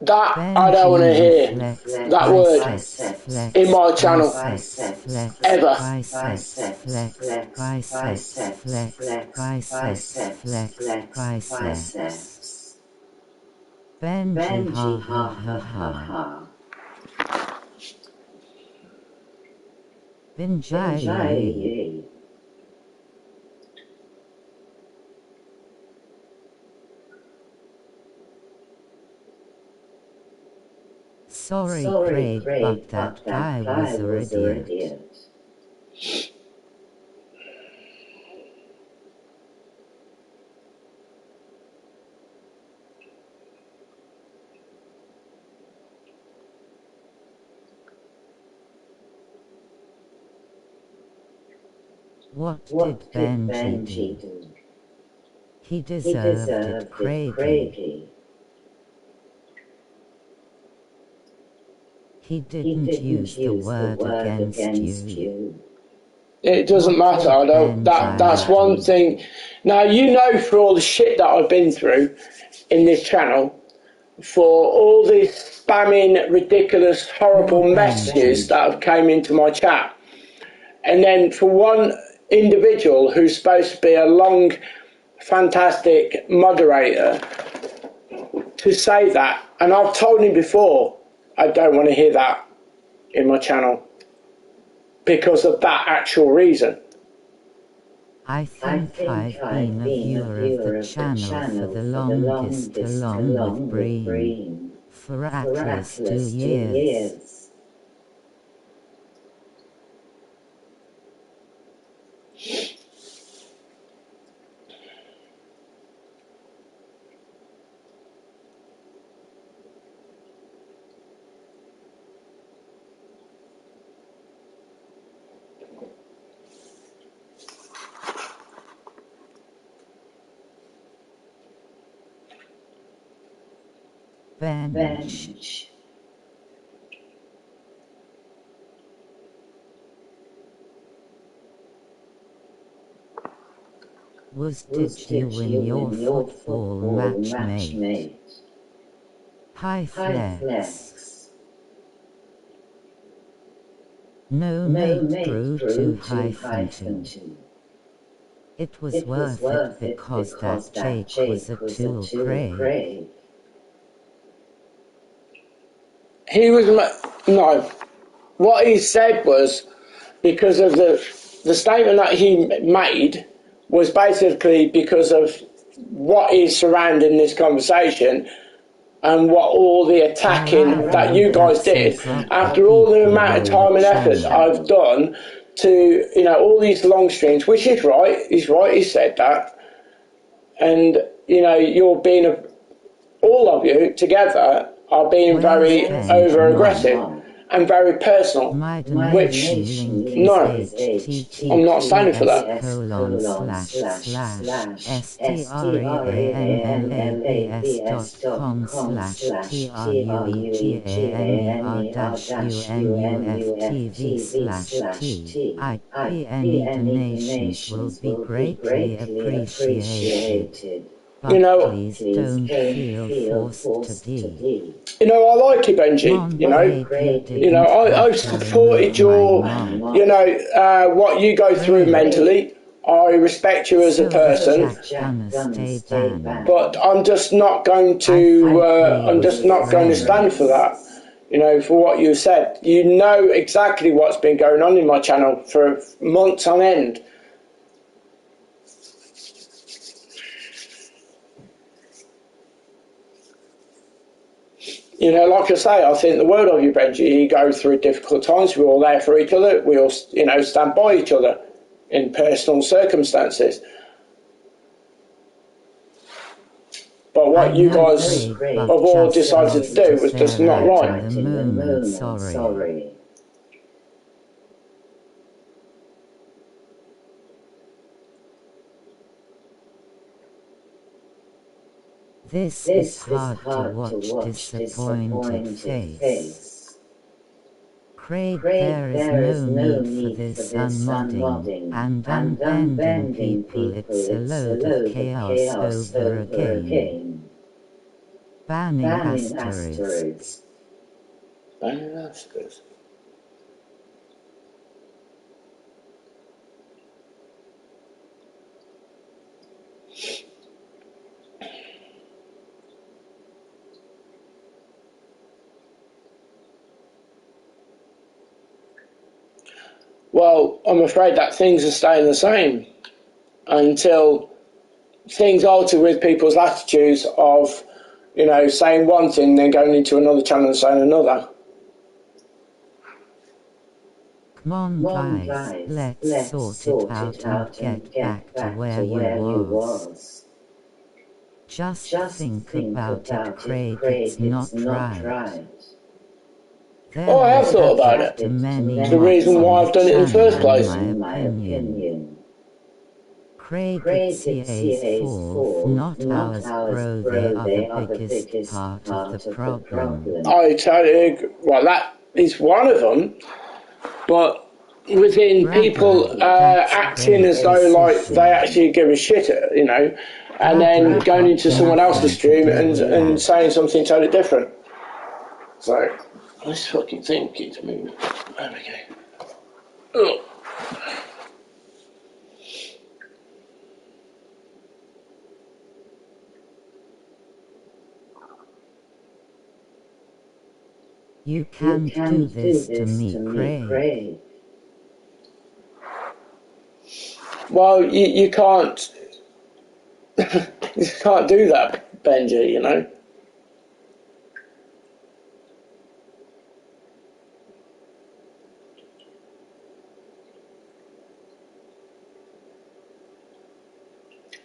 That I don't want to Benji hear flex that word biceps in flex my channel biceps flex ever. biceps flex biceps flex biceps flex biceps. Benji ha ha ha ha. Benji. Sorry Craig, but that guy was a idiot. What did Benji do? He deserved it, Craigie. He didn't use the word against you. It doesn't matter. I don't. That's one thing. Now you know, for all the shit that I've been through in this channel, for all the spamming, ridiculous, horrible messages that have came into my chat, and then for one individual who's supposed to be a long, fantastic moderator to say that, and I've told him before, I don't want to hear that in my channel because of that actual reason. I think I've been a viewer of the channel for the longest, along with Breen, for at least 2 years. Bench. Did you win your football match, mate? High flex. No, mate, grew to -2. It was worth it because that Jake was a tool, Craig. He was no. What he said was because of the statement that he made was basically because of what is surrounding this conversation and what all the attacking that you guys did after all the amount of time and effort I've done to, you know, all these long streams, which is right. He's right. He said that, and you know, you're being all of you together are being very over aggressive and very personal, which no, I'm not standing for that. Any donations will be greatly appreciated. You know, please don't feel forced to be. You know, I like you, Benji. I've supported your, what you go through mentally. I respect you as a person, but I'm just not going to stand for that. You know, for what you said. You know exactly what's been going on in my channel for months on end. You know, like I say, I think the world of you, Benji. You go through difficult times. We're all there for each other. We all, stand by each other in personal circumstances. But what you guys have all decided to do was just not right. Sorry. This is hard to watch disappointed face. Craig, there is no need for this unmodding and unbending people. It's a load of chaos over a game. Banning asterisks. Banning asterisks. Well, I'm afraid that things are staying the same until things alter with people's attitudes of, saying one thing, then going into another channel and saying another. Come on guys, let's sort it out and get back to where you was. Just think about it, Craig, it's not right. Oh, I have thought about it. It's the reason why I've done it in the first place. In my opinion. Craig, it's EA's fault, not ours, bro. They are the biggest part of the problem. I totally agree. Well, that is one of them, but within people acting as though like they actually give a shit, and then going into someone else's stream and saying something totally different. So, this fucking thing keeps moving. There we go. Ugh. You can't do this to me, Craig. Well, you can't. You can't do that, Benji.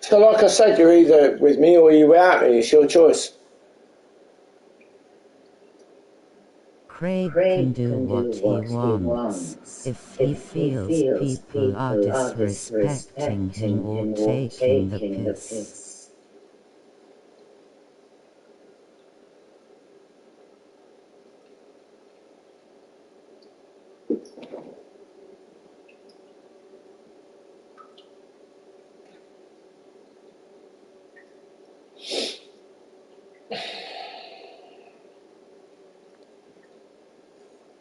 So, like I said, you're either with me or you're without me. It's your choice. Craig can do what he wants. If he feels people are disrespecting him or taking the piss.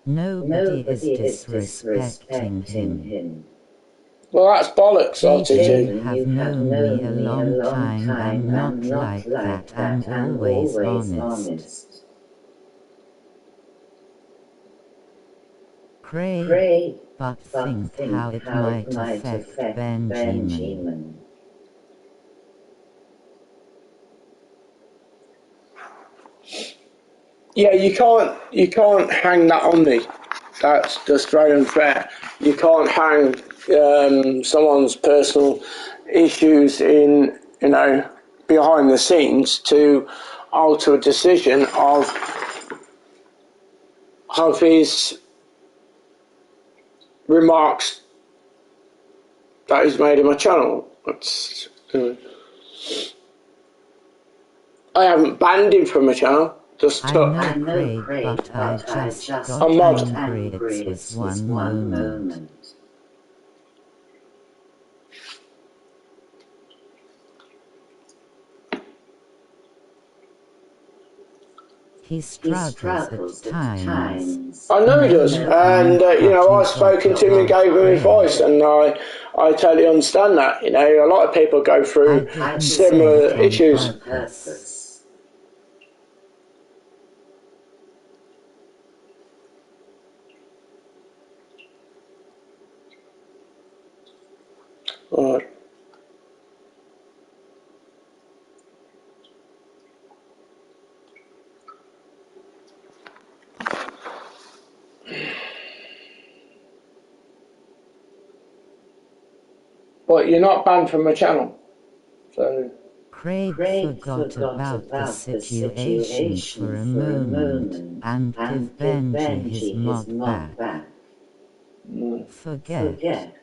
Nobody is disrespecting him. Well, that's bollocks, JJ, you have known me a long time. I'm not like that. I'm always honest. Craig, but think how it might affect Benjamin. Yeah, you can't hang that on me. That's just very unfair. You can't hang someone's personal issues in behind the scenes to alter a decision of his remarks that he's made in my channel. I haven't banned him from my channel. I know, Craig, but I just got angry. It was one moment. He struggles at times. I know he does, and I've spoken to him and gave him advice, and I totally understand that. A lot of people go through similar issues. Right. But you're not banned from my channel, so. Craig forgot about the situation for a moment and give Benji his mod back. Forget.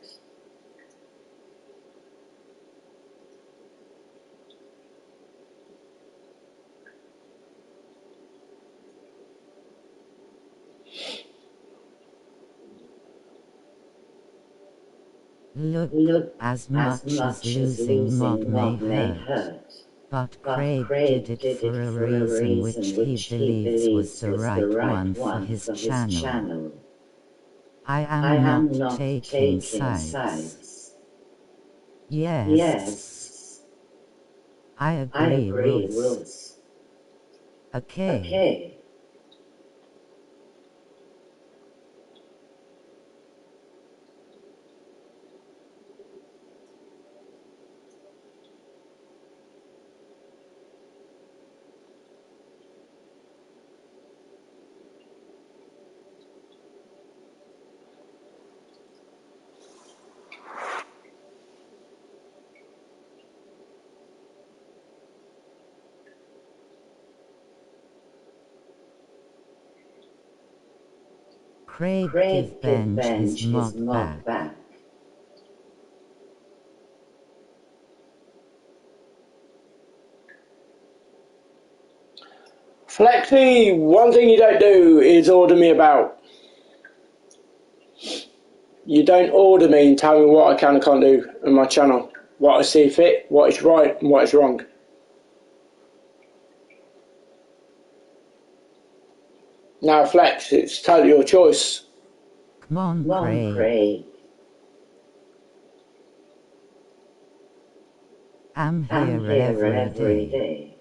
Look, as much as losing mod may hurt, But Craig did it for a reason which he believes was the right one for his channel. I am not taking sides. Yes. I agree, rules. Okay. Craig, give Benj his mod back. Flexi, one thing you don't do is order me about. You don't order me and tell me what I can and can't do on my channel. What I see fit, what is right and what is wrong. Now Flex, it's totally your choice. Come on, Craig. I'm here every day.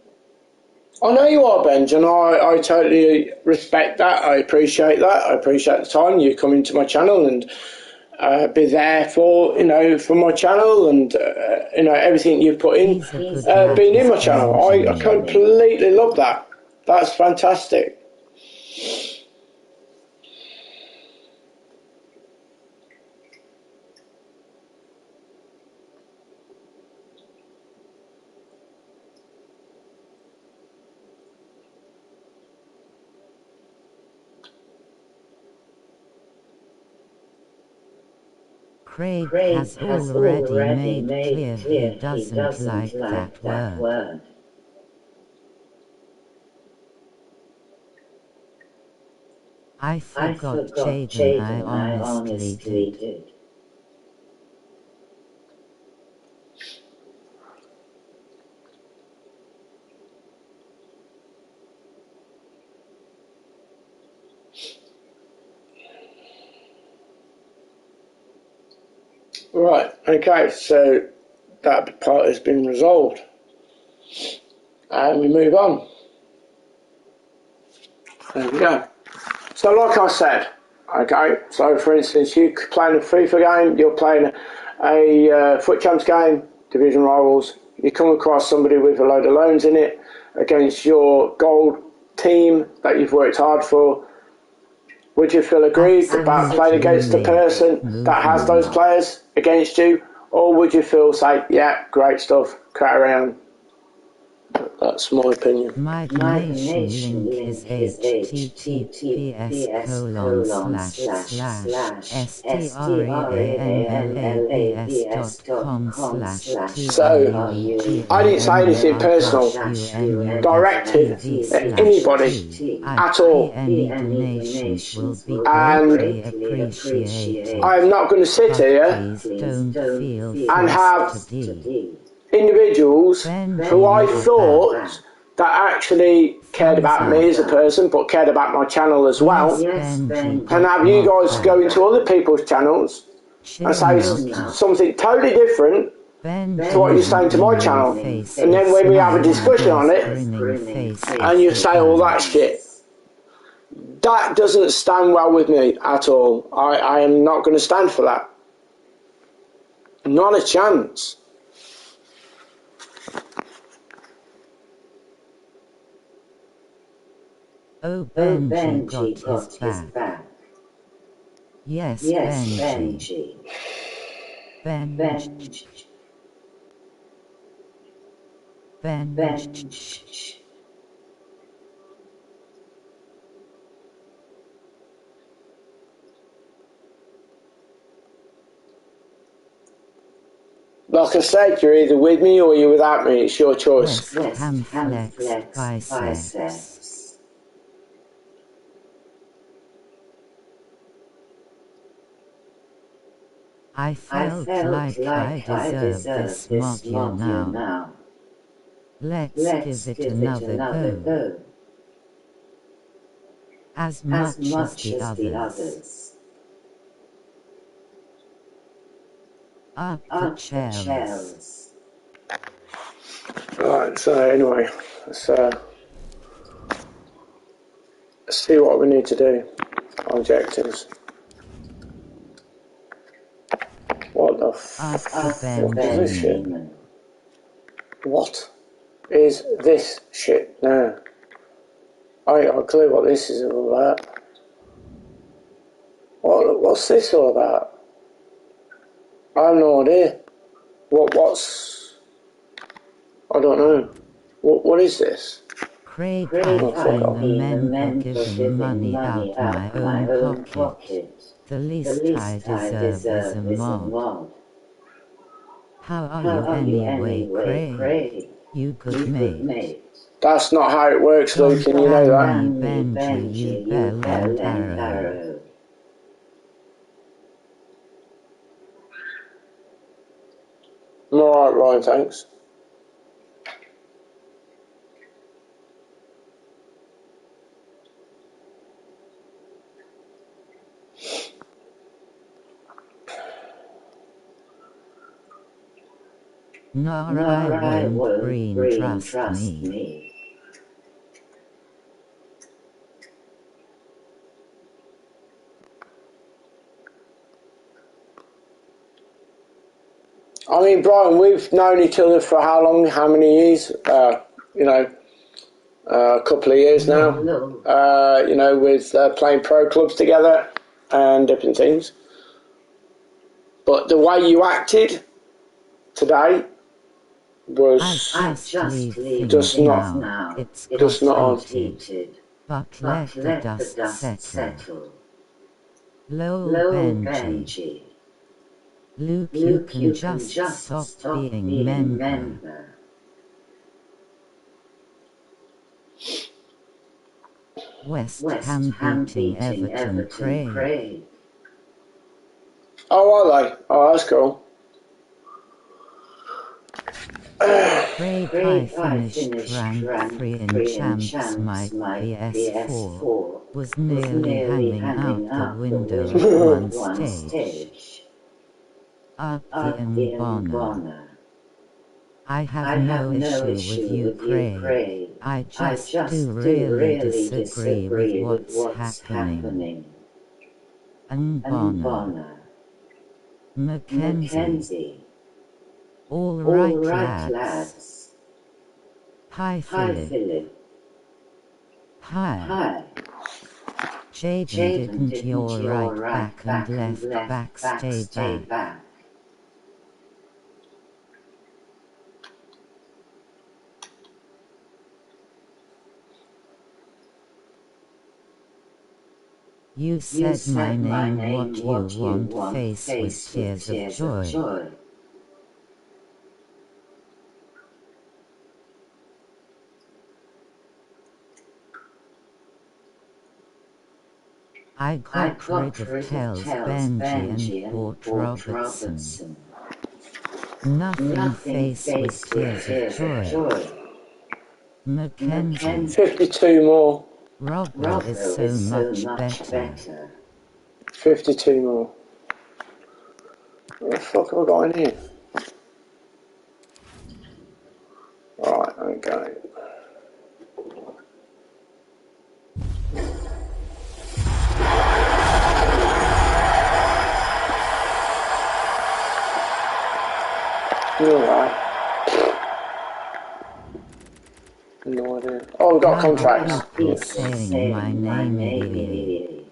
I know you are, Benj, and I totally respect that. I appreciate that. I appreciate the time you come into my channel and be there for for my channel and everything you've put in being in my channel. I completely love that. That's fantastic. Craig has already made clear he doesn't like that word. I forgot Jaden, I honestly did. Right, okay, so that part has been resolved. And we move on. There we go. So like I said, okay, so for instance, you're playing a FIFA game, you're playing a Foot Champs game, Division Rivals, you come across somebody with a load of loans in it against your gold team that you've worked hard for. Would you feel aggrieved about playing against the person that has those players against you? Or would you feel, say, yeah, great stuff, carry on? That's my opinion. My donation link is So, I didn't say anything personal directed at anybody at all. Any donations will be And greatly appreciated. I'm not going to sit here and have individuals who I thought that actually cared about me as a person but cared about my channel as well, and have you guys go into other people's channels and say something totally different to what you're saying to my channel, and then when we have a discussion on it and you say all that shit, that doesn't stand well with me at all. I am not going to stand for that. Not a chance. Oh, Benji got his back. Yes, Benji. Benji. Like I said, you're either with me or you're without me. It's your choice. West Ham flex biceps. I felt like I deserve this module now. Let's give it another go. As much as the others. Up the chels. Right, so anyway, let's see what we need to do. Objectives. What the fuck is this shit? What is this shit now? I ain't got a clue what this is all about. What's this all about? I have no idea. What's... I don't know. What is this? Craig, I've been a member giving money out my own pocket. The least I deserve is a mod. How are you anyway, Craig? You good mate? That's not how it works, Luke, and you know that. Benji, you bell and arrow. I'm alright, Ryan, thanks. Nor I won't green, trust me. I mean, Brian, we've known each other for how long? How many years? A couple of years now. With playing pro clubs together and different things. But the way you acted today was just not. It's just not on. But let the dust settle. Low Benji. Luke, you can just stop being member. West Ham beating Everton, Craig. Oh, are they? Oh, that's cool. Craig, I finished rank 3 in Champs. My PS4 was nearly hanging out the window at one stage. Up the Bonner. I have no issue with you, Craig. I just do really disagree with what's happening. Bonner. Mackenzie. All right, lads. Hi, Philip. Hi. Jaden, didn't your right back and left back stay back? You said my name, what you want, face with tears of joy. I got rid of Tells, Benji and bought Robertson. Nothing, face with tears of joy. Mackenzie. 52 more. Robbo is so much better. 52 more. What the fuck have I got in here? Right, okay. You're right. No idea. Oh, we've got contracts. Saying my name immediately.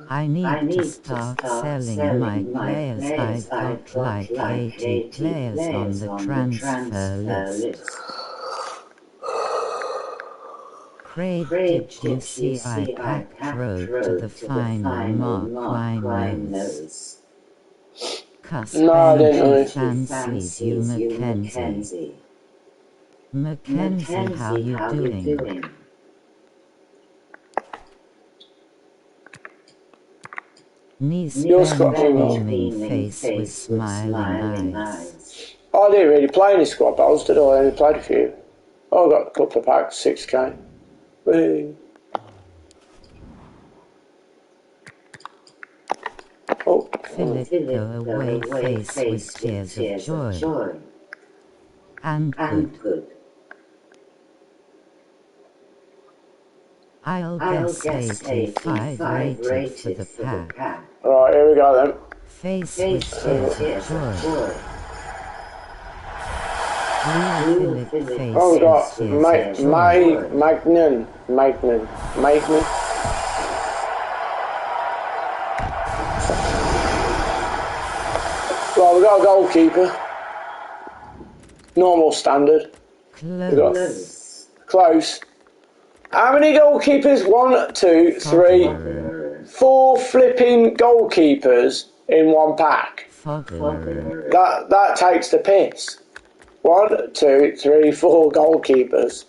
I need to start selling my players. I've got like 80 players on the transfer list. Craig, did you see I packed road to the final mark? Why knows? No, I didn't. Fancies you, Mackenzie. Mackenzie, how you doing? Niece beaming face with smiling eyes. Oh, I didn't really play any squad battles, did I? I only played a few. I got a couple of packs, 6k. Whee. Oh. Philip, go away, face with tears of joy. And good. I'll guess 85 rated for the pack. Right, here we go then. Face with tears of joy. Blue Philip face Oh, we with got tears of joy. Magnan. Right, we got a goalkeeper. Normal standard. Close. How many goalkeepers? 1, 2, 3, 4 flipping goalkeepers in one pack. That takes the piss. 1, 2, 3, 4 goalkeepers.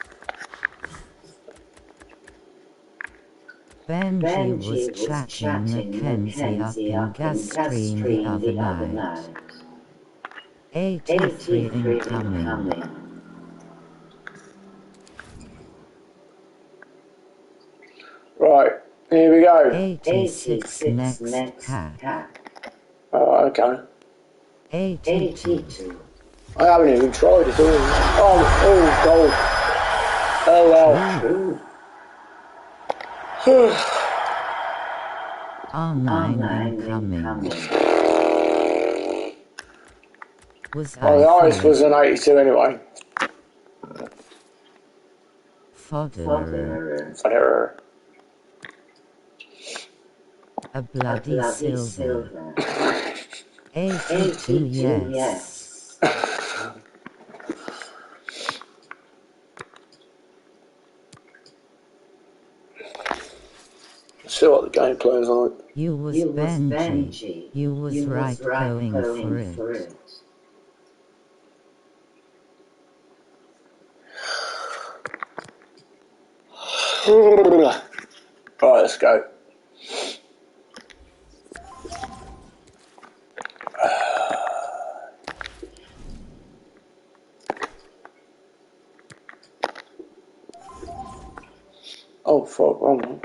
Benji was chatting Mackenzie up in gas stream the other night. 83 incoming. Right, here we go. 86 next pack. Oh, okay. 82. I haven't even tried it all. Oh, gold. Oh, well. R9 incoming. Well, the highest was an 82 anyway. Fodder. A bloody silver. 82, yes. See what the gameplay is like. You was Benji. You was right going for it. Right, let's go. Oh, fuck, wrong one.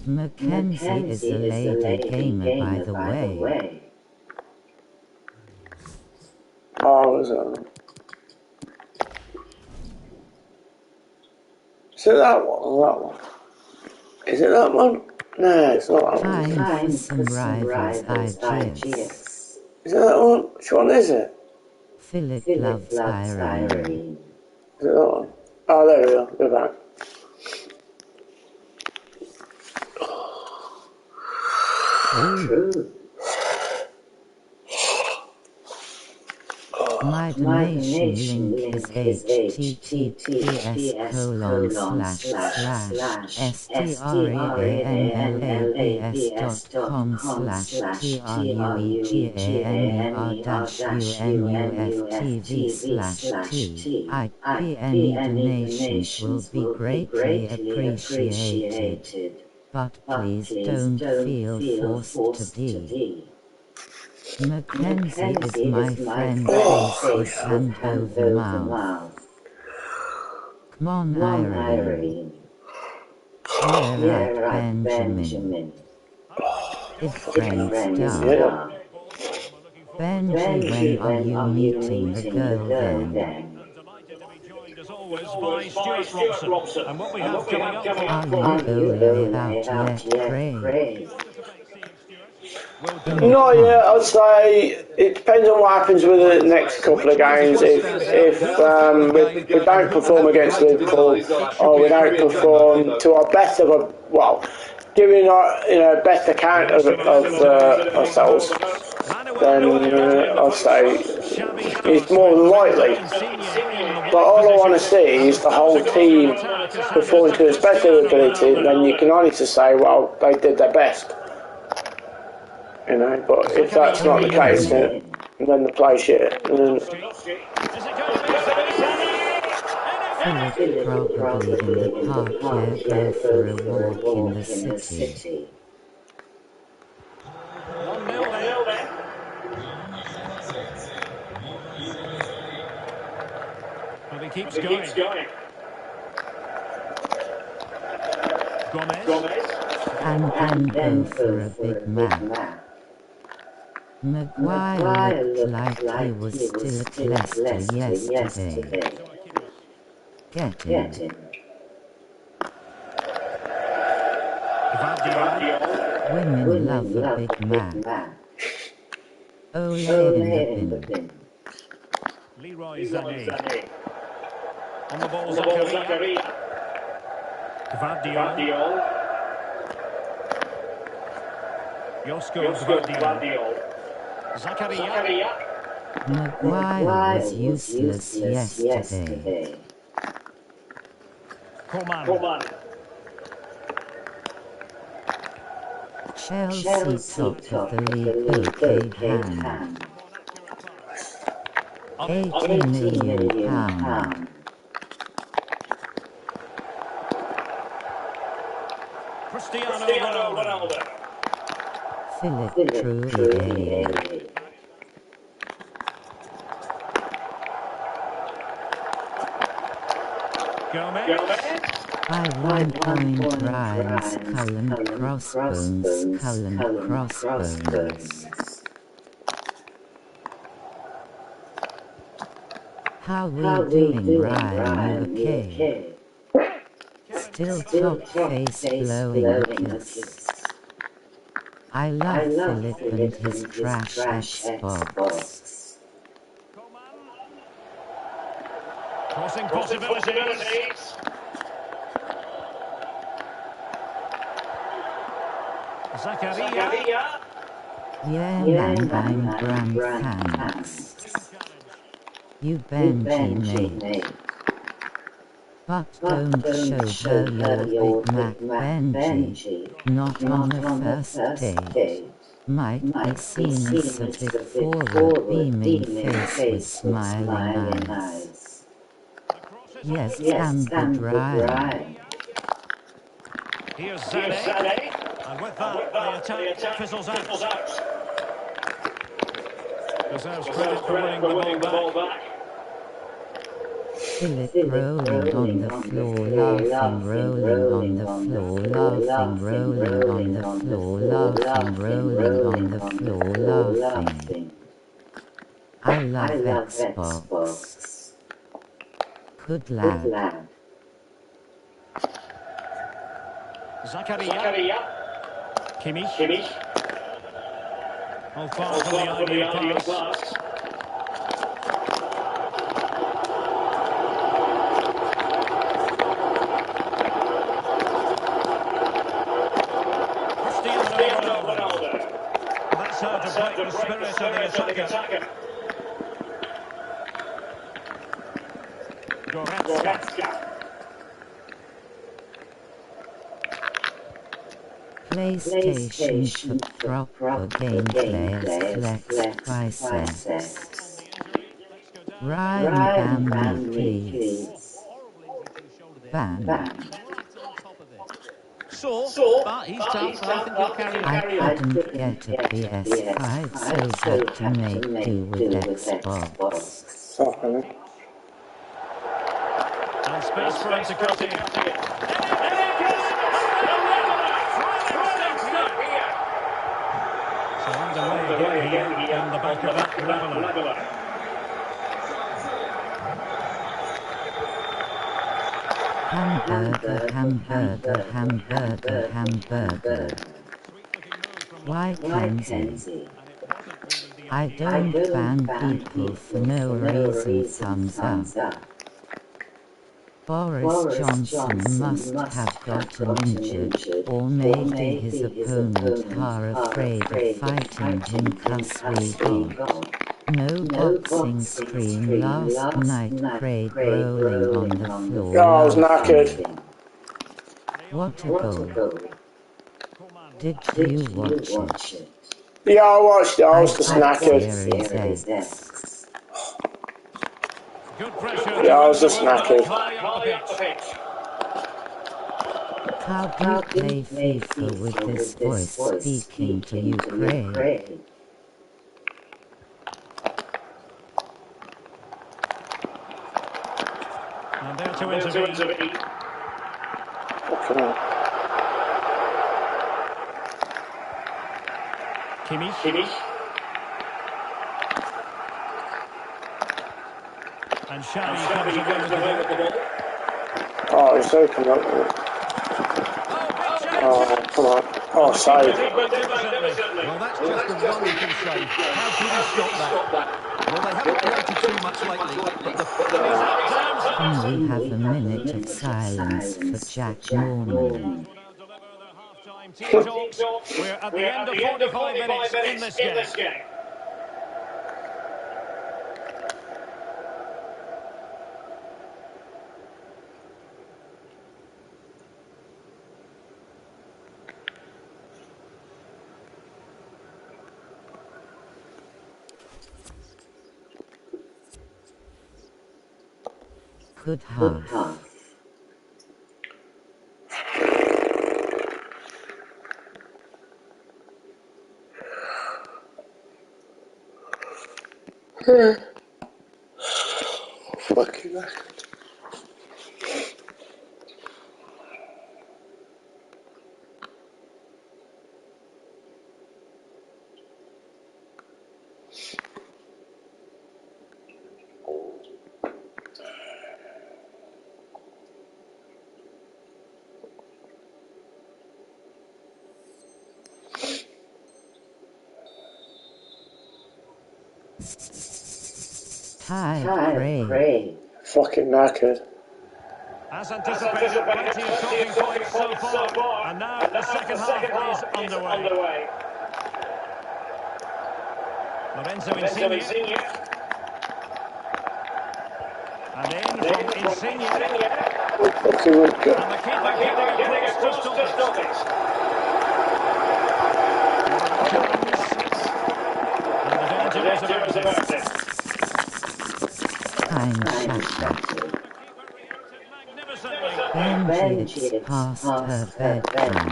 Mackenzie is a lady gamer, by the way. Oh, is it? Is it that one or that one? Is it that one? No, it's not that one. Time for some rivals IGS. Is it that one? Which one is it? Philip loves Irene. Is it that one? Oh, there we are. Go back. True. My donation link is https://streamlabs.com/TRUENER-UFTV/T. Any donations will be greatly appreciated, but please don't feel forced to be. Mackenzie is my friend, face with hand over mouth. Come on, Irene. Cheer up, Benjamin. If friends die. Benji, when are you meeting the girl then? Are you only out yet, Craig? Not yet, I'd say it depends on what happens with the next couple of games. If we don't perform against Liverpool, or we don't perform to our best of our, well, giving our best account of ourselves, then I'd say it's more than likely. But all I want to see is the whole team perform to its best of ability, and then you can only just say, well, they did their best. You know, but if that's not the case, then the play shit. Philip probably in the park, yeah, go for a walk in the city. keeps going. Gomez. And then go for a Big Mac. Maguire looked like he was still at Leicester yesterday. Get him. Women love a Big Mac. Ole in the bin. Leroy Sané. On the ball, Zakaria. Gvardiol. Josko Gvardiol. Zakaria. Maguire was useless yesterday. Coman. Chelsea top of the league, okay hand. £80 million. Cristiano Ronaldo. Philip Truly. Gomez. By 1 point Ryan's skull and crossbones. How we doing, Ryan? You okay? Still top face blowing a kiss. I love Philip and his trash Xbox. Crossing possibilities. Zakaria. Yeah man, I'm grand thanks. You Benji mate. But don't show her your Big Mac, Benji. Not on the first date. Might be seen as a bit forward beaming face with smiling eyes. Yes, and good Ryan. Here's Sané. And with that, the attack fizzles out. Deserves credit for winning the ball back. Philip rolling on the floor, laughing, rolling on the floor, laughing, rolling on the floor, laughing, rolling on the floor, laughing. I love Xbox. Good lad. Zakaria. Kimmich. How far from the ideal pass. Cristiano Ronaldo. That's how to break the spirit of the attacker. Goretzka. PlayStation for proper gameplay as flex biceps. Ryan, ban me please. Ban. But he's tough, I think he'll carry on. I couldn't get a PS5, so had to make do with Xbox. And space for him to cut in. So underway again here on the back of that leveller. Hamburger. Why, Kenzie? I don't ban people for no reason, thumbs up. Boris Johnson must have gotten injured, or maybe his opponent are afraid of fighting him, 'cause we got no boxing scream last night. Craig rolling on the floor. Yeah, I was knackered. What a goal. Did you watch it? Yeah, I watched it. I was just knackered. Good pressure. Yeah, I was just knackered. How do you play FIFA with this voice speaking to you, Craig? there to intervene. Kimmich. And Xavi comes away with the ball. Oh, he's open up. Oh, come on. Oh, save. Magnificently. Well, that's just a wonderful save. How could he stop that? Well, they haven't created too much lately, but the... And he's out terms. Can we have a minute of silence for Jack Norman? Team talks. We're at the end of 45 minutes in this game. Good half. Fucking heck. Ty Craig. Fucking knackered. As anticipated, plenty of talking points so far. And now the second half is underway. Lorenzo Insigne. And in from Insigne. Fucking good. And the keeper getting across to stop it. And the danger is averted. Time shattered. Benji, it's past her bedtime.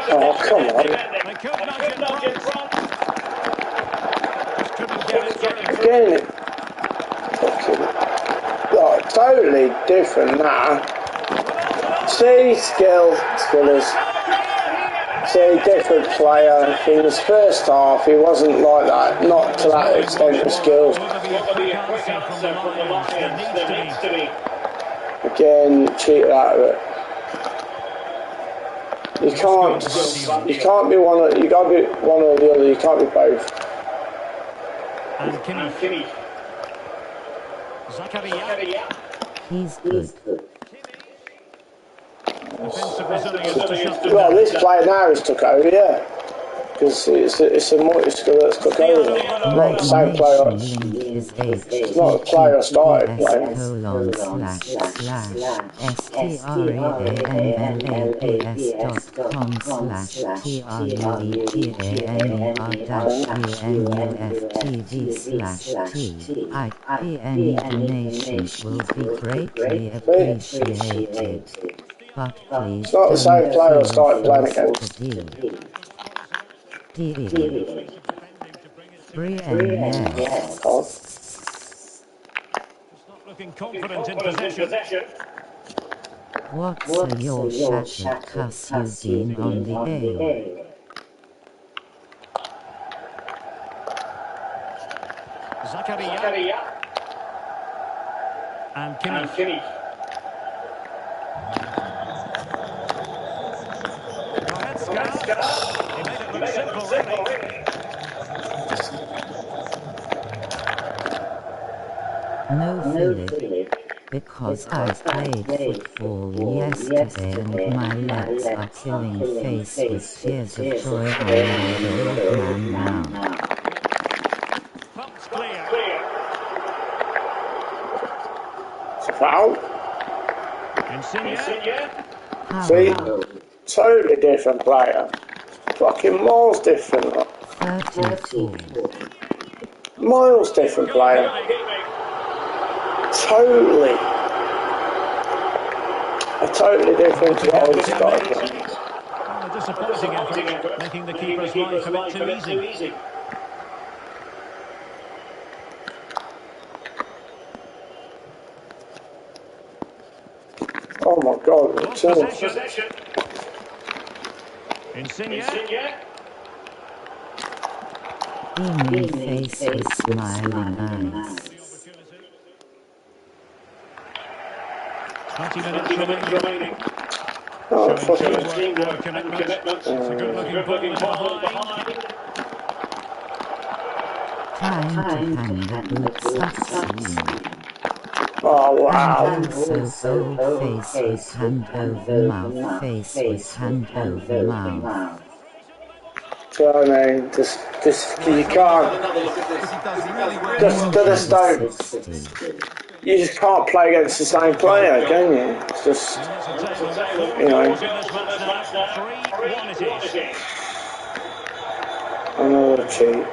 Oh, come on. They could nudge in front. Just couldn't get it through. Again, fucking, like, totally different now. See, skillers. See, different player. In his first half, he wasn't like that. Not to that extent of skills. Again, cheated out of it. You can't be one or, you gotta be one or the other, you can't be both. And Kimmich. Zakaria. He's good. Defensive Brazilians to shut them Well, down. this player now has took over, yeah. Because it's a multi-skill that's took over. Not the same player. Link is It's not the player I started playing. Any donations will be greatly appreciated. But please It's not the same player I started playing against. Brienne, yes. Just not looking confident in possession. What's your shattered cuss you been on the air? Zakaria. And Kimmich. Goretzka. He made it look simple, really. No, Philip, because I played football yesterday and my legs are killing face with tears of joy. I'm an old man now. Pumped clear. Foul. Insigne. See, totally different player. Fucking miles different. 34. Miles different player. Totally. Totally different to what I was starting. Well, a disappointing effort, making the keeper's life a bit too easy. my God, Lost return. possession. Insigne. Beaming face with smiling eyes. 20 minutes remaining. Oh, Showing fucking teamwork and commitment. It's a good-looking ball in behind. Time to hang the boots up soon. Oh, And wow. also bold face with hand over mouth, face with hand over mouth. So, I mean, just Well, you let's have can't, another look at this. He does really well. just don't, 360. you just can't play against the same player, can you? It's just, Minutes of table, 4 you know, goals in this match now. 3-1 it is. another cheat.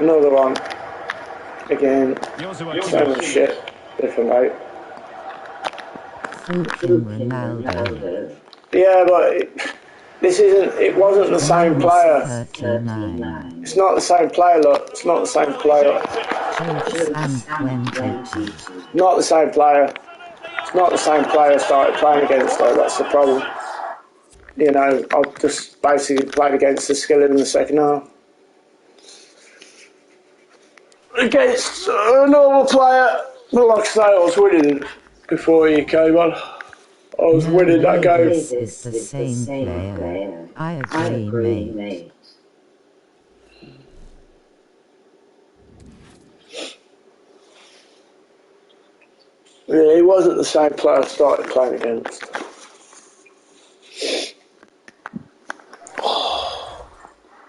Another one. Again, Joshua same Kimmich. shit, different mate. Fucking Ronaldo. Yeah, but it wasn't the same Minus player. 39. It's not the same player, look. It's not the same player. Jokes and 22. Not the same player. It's not the same player I started playing against, though. That's the problem. You know, I just basically played against the skill in the second half. Against a normal player, but like I say, I was winning before he came on. I was No winning that way game. this is the same player. I agree, mate. Yeah, he wasn't the same player I started playing against.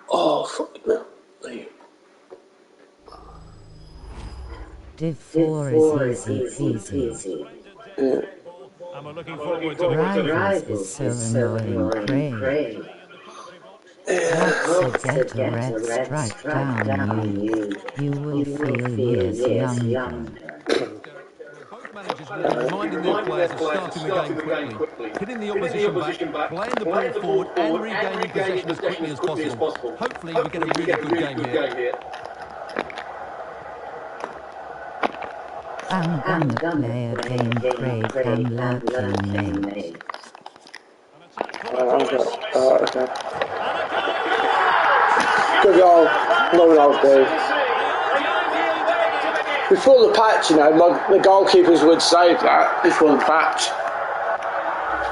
Oh, fucking hell. Div 4 is easy peasy. Yeah. And we're looking forward to the Rivals is so annoying, Craig. What's a get a red stripe down you? You will feel years younger. Well, both managers will be reminding their players of starting the game quickly, hitting the opposition back, playing the ball forward and regaining possession as quickly as possible. Hopefully we get a really good game here. I'm gonna play a game, Craig, I'm lurking, mate. an attack full of promise. Okay. And a goal! Good goal. Lovely old dude. They are genuinely winning it. Before the patch, you know, the goalkeepers would save that before the patch.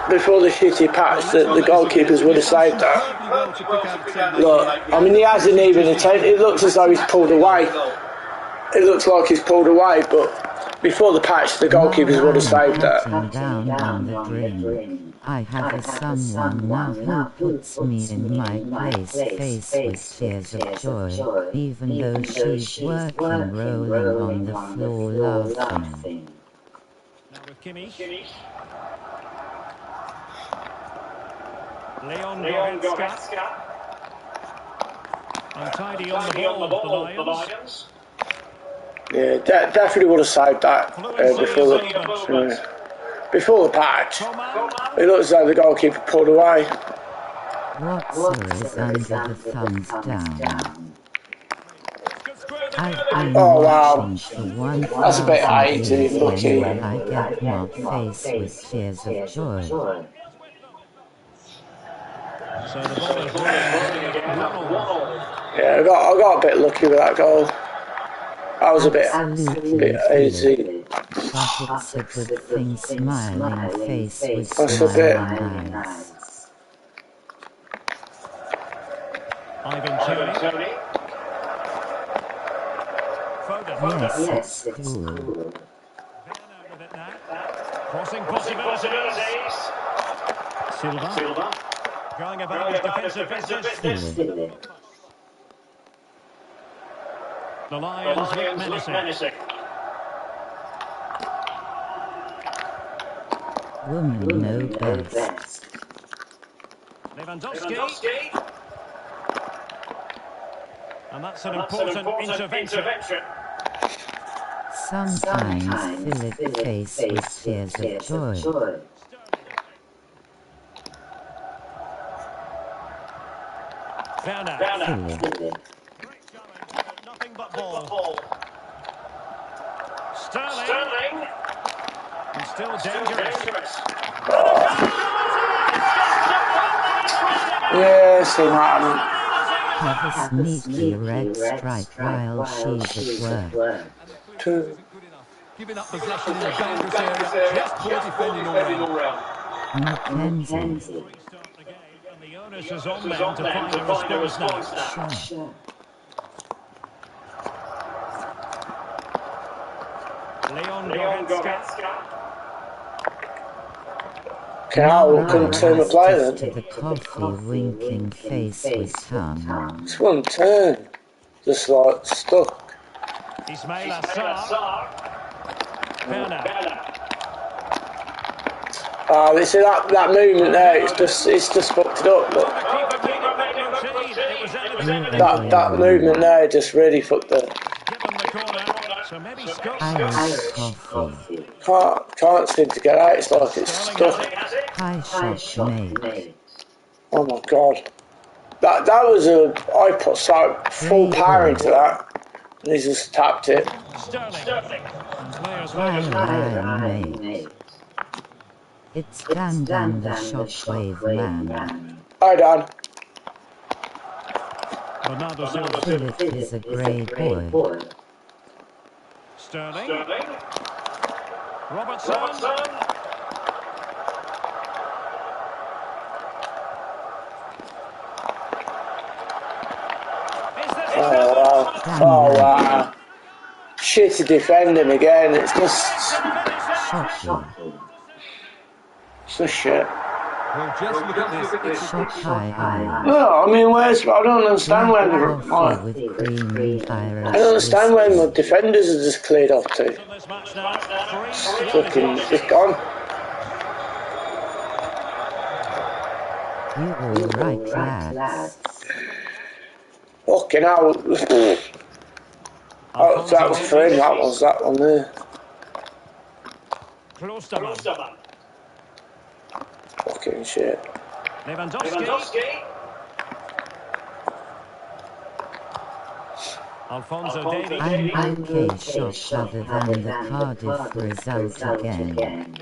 Before the shitty patch, the goalkeepers would have saved that. Superbly well to pick out a teammate Look, here. I mean, he hasn't even attempted. It looks as though he's pulled away. It looks like he's pulled away, but before the patch, the goalkeepers would have saved that. Down on the drain. I have a someone now who puts me in my place, face with tears of joy, even though she's working, rolling on the floor laughing. Now with Kimmich. Leon Goretzka. Untidy on the ball, the Lions. Yeah, definitely would have saved that before the patch. It looks as though the goalkeeper pulled away. Watson is under the thumbs down. I've been Oh watching wow, for that's a bit 1,000 80, years. lucky. When will I get my face with tears of joy? So the ball is rolling again at 1-1. Yeah, I got a bit lucky with that goal. That was a bit Absolutely easy. But it's a good thing, smiling face with That's a bit. smiling eyes. Ivan Toney. Foden. Yes, it's cool. Werner with it now. Crossing possibilities. Silva. Going about his defensive business. The Lions look menacing. Woman know best. Lewandowski. And that's an important intervention. Sometimes Philip face with tears of joy. Werner. Philip. Great challenge, but nothing but ball. Sterling. And still dangerous. And Yeah, see that. Have a sneaky red stripe while she's at work. And the clearance isn't good enough. Giving up possession in a dangerous area. Just poor defending all round. Mackenzie. Restart the game, and the onus is on them to find a response now. Shot. Leon Goretzka. Canal couldn't turn the play to then. the coffee winking face with tongue. This wouldn't turn. Just like stuck. Ismail Assar. Werner. Ah, you see that movement there, it's just fucked it up. Look. The keeper made it look routine. It was evident. That movement there just really fucked it. Given the corner, so maybe scope. Irish coffee. Can't seem to get out, it's like it's stuck. High shot mate. Oh my god. That was I put so full power into that. And he just tapped it. Sterling. And players Hi, mate. It's Dan the Shockwave Man. Hi Dan. Bernardo Silva. Philip is a grey boy. Sterling. Robertson. Oh wow. Shitty defending again, it's just Shocking. it's just shit. Well, just look at this. Shot high. No, I mean I don't understand when Coffee with cream Irish. I don't understand when the defenders are just cleared off too. This match now. 3-1. Fucking just gone. You alright, lads? Fucking hell. Oh, that was for him, that one there. Klosterman. Fucking shit. Lewandowski. Alphonso Davies. I'm okay shocked other than the Cardiff result again.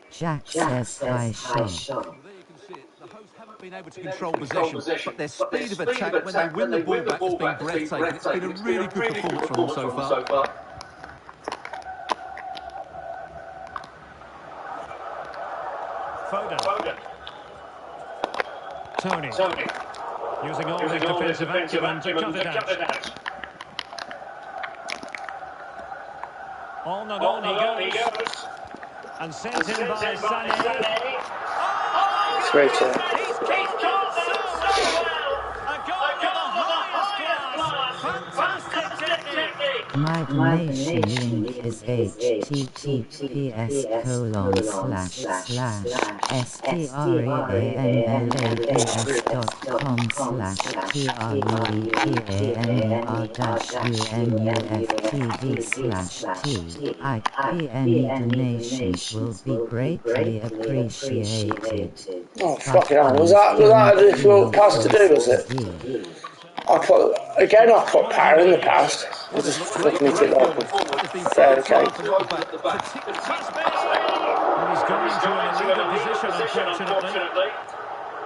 Jack says high shot. Well, there you can see it. The hosts haven't been able to control possession, but their speed of attack when they win the ball back has been breathtaking. It's been a really good performance from them so far. Foden. Tony. Using all his defensive acumen to cut it out. On and on he goes. And sent in by Sané. Straight to He's kicked off so well. A goal of the highest class. Fantastic technique. My donation link is https://streamer-uftv/TIP. Any donations will be greatly appreciated. oh fucking hell, was that a difficult pass to do, was it? I put power in the past. I just fucking hit it like a fair cake. He's gone into an illegal position, unfortunately.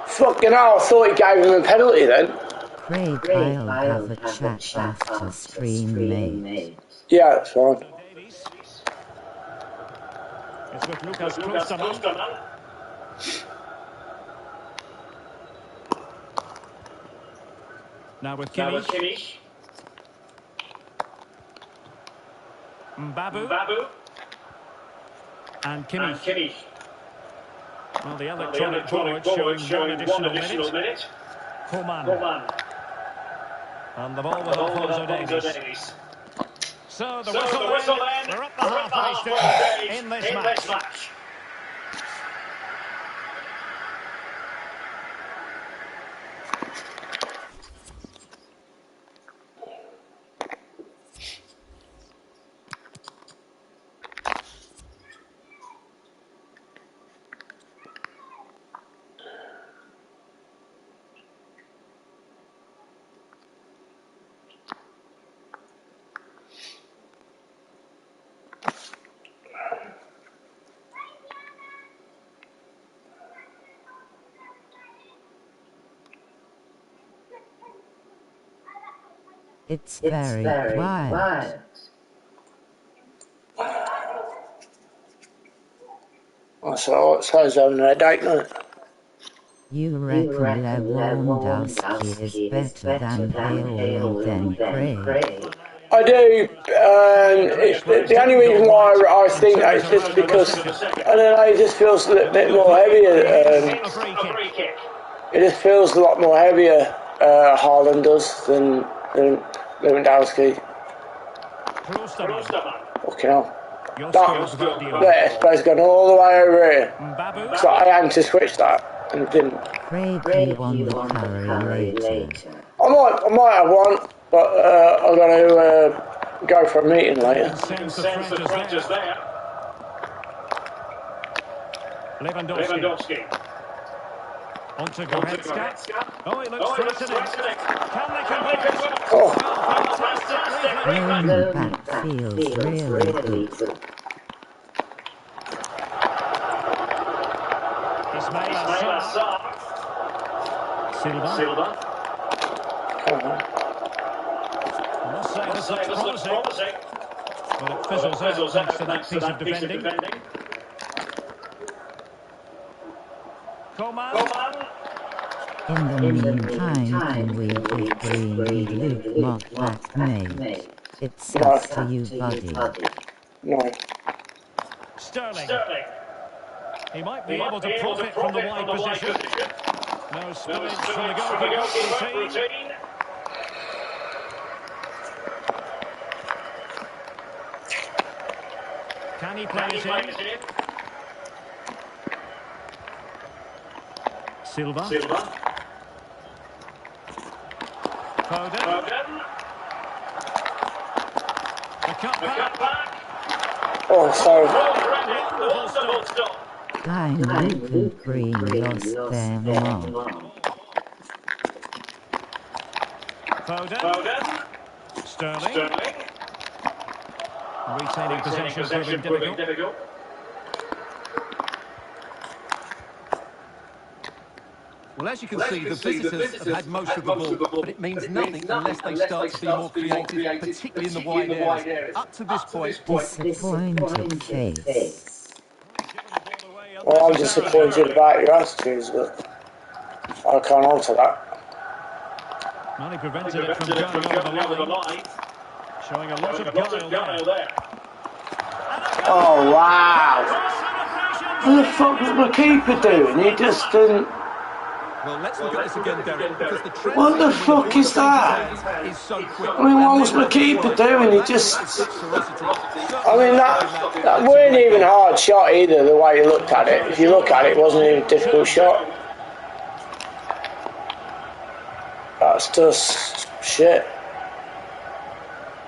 Fucking hell, I thought he gave him a penalty then. Craig, I'll have a chat after stream, mate. Yeah, that's fine. It's with Lucas Klosterman. Now with Kimmich. Mbabu. And Kimmich. Well, the electronic board showing one additional minute. Coman. And the ball with Alphonso Davies. So the whistle then. We're up the halfway stage in this match. It's very quiet. So he's having a headache, isn't it? You reckon Lewandowski is better than Bale or than Craig? I do. The only reason why I think that is just because, I don't know, it just feels a little bit more heavier. It just feels a lot more heavier, Haaland does, than Lewandowski. Fucking hell. That space gone all the way over here. So I had to switch that, and it didn't. Craig, you want the curry later? I might have one, but I'm going to go for a meeting later. Lewandowski. On to Goretzka. Oh, it looks threatening. Can they convert? Oh, Fantastic Throwing lead. back feels really good. Ismail Assar. Silva. I must say this looks promising. But it fizzles out thanks to that piece of defending. Coman. In the meantime, can we give Green Luke Mock that mate? It's up to you, buddy. no. Sterling. He might be able to profit from the wide position. No spillage from the goalkeeper routine. Can he play it in? Silva. Foden. The cutback. Oh, sorry. Wonderful stop. Time Luke and Green lost their mark. Foden. Sterling. Retaining possession proving difficult. Well, as you can see, the visitors have had most of the ball, but it means nothing unless they start to be more creative, particularly in the wide areas. Up to this point, disappointed face. Well, I'm disappointed about your attitudes, but I can't alter that. Well, he prevented it from going over the line. Showing a lot of guile there. Oh, wow. What the fuck was my keeper doing? He just didn't... well, let's look at this again, Derek, because the transition What the fuck is that? is so quick. I mean, what was my keeper doing? He just... I mean, that weren't even a hard shot either, the way you looked at it. If you look at it, it wasn't even a difficult shot. That's just shit.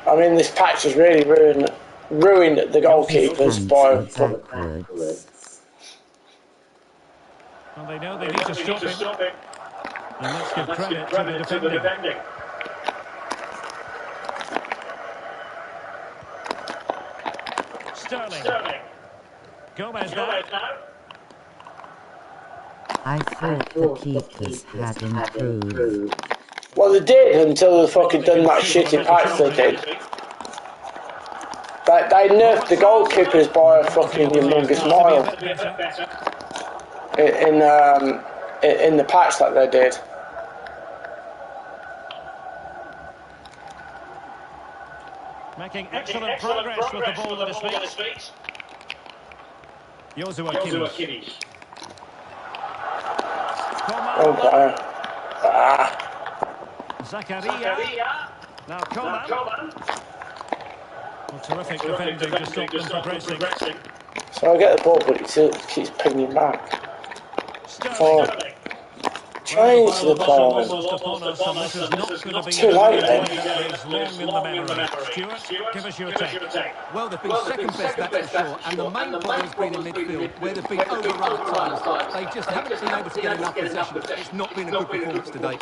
I mean, this patch has really ruined the goalkeepers by... Well, they know they need to stop him. And let's give credit to the defending. Sterling. Gomez now. I thought the keepers had improved. Well, they did until they fucking done that shitty patch they did. They nerfed the goalkeepers by a fucking humongous mile in the patch that they did. Making excellent progress with the ball at his feet. Joshua Kimmich. Oh, God. Zakaria. Now Coman. Well, terrific defending to stop them progressing. So I get the ball, but it keeps pinging back. Oh. Change the ball. Too late then. Stuart, give us your take. Well, they've been second best, that's for sure, and the main problem has been in midfield, where they've been overrun at times. They just haven't been able to get enough possession. It's not been a good performance today.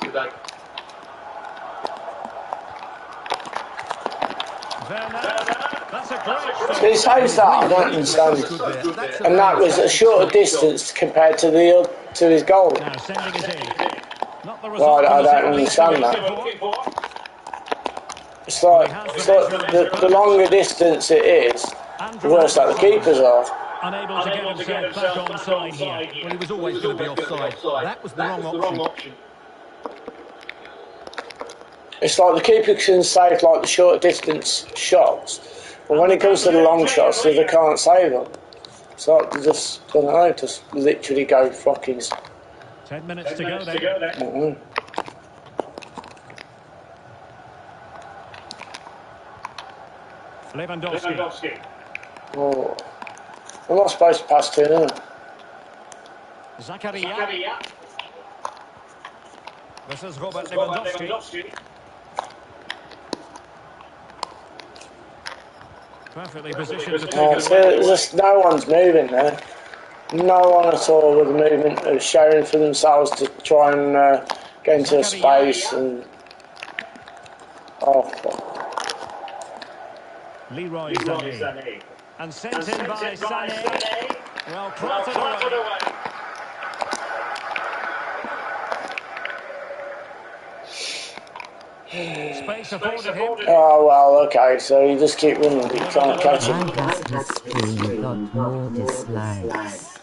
He says that, I don't understand. And that was a shorter distance compared to his goal. Well, I don't understand that. It's like, the longer distance it is, the worse that the keepers are. Unable to get himself back onside here. Well, he was always going to be offside. That was the wrong option. It's like the keeper can save like the short distance shots, but when it comes to the long shots, they can't save them. So they just, I don't know, just literally go fucking. 10 minutes to go then. Lewandowski. Oh, I'm not supposed to pass to him. Zakaria. This is Robert Lewandowski. Perfectly positioned to take it away. Just no one's moving there. No one at all with the movement of showing for themselves to try and get into a space and. Oh, fuck. Leroy Sané. And sent in by Sané. Well, clotted away. Space afforded him. Oh, well, okay, so you just keep running, but you can't catch Why it. has the stream got more dislikes?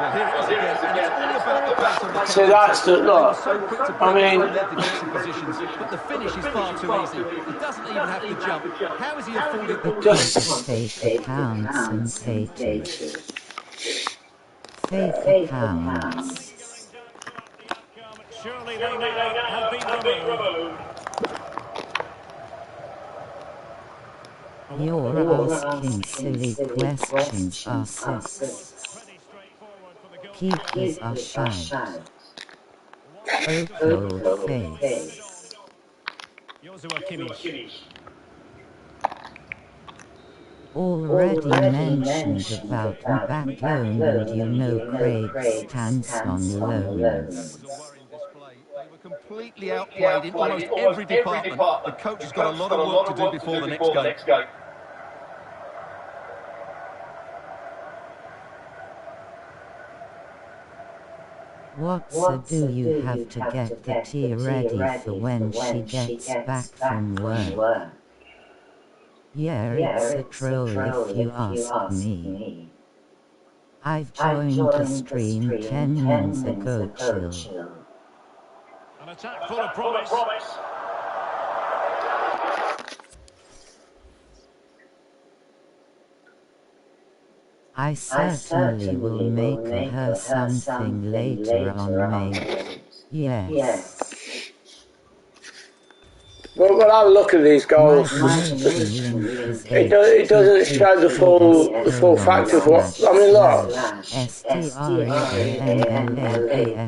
Well, here it is again, and it's all about the pace on the So that's the look. so quick to I mean, break their defensive positions, but the finish is far too easy. He doesn't even have to jump. How is he afforded? just Fake accounts and pages. Fake accounts. Surely they now have been removed. You're asking silly questions, R6. Keepers are shy. Oh, cold face. Joshua Kimmich. Already mentioned about Mbakloan, and you know Craig stands on loans. They were completely outplayed in almost every department. The coach has got a lot of work to do before the next game. What do you have to get the tea ready for when she gets back from work? Yeah, it's a troll if you ask me. I've joined the stream 10 minutes ago, chill. An attack full of promise. I certainly will make her something later on, mate. Yes. well, when I look at these goals, it doesn't show the full fact of what. I mean, look.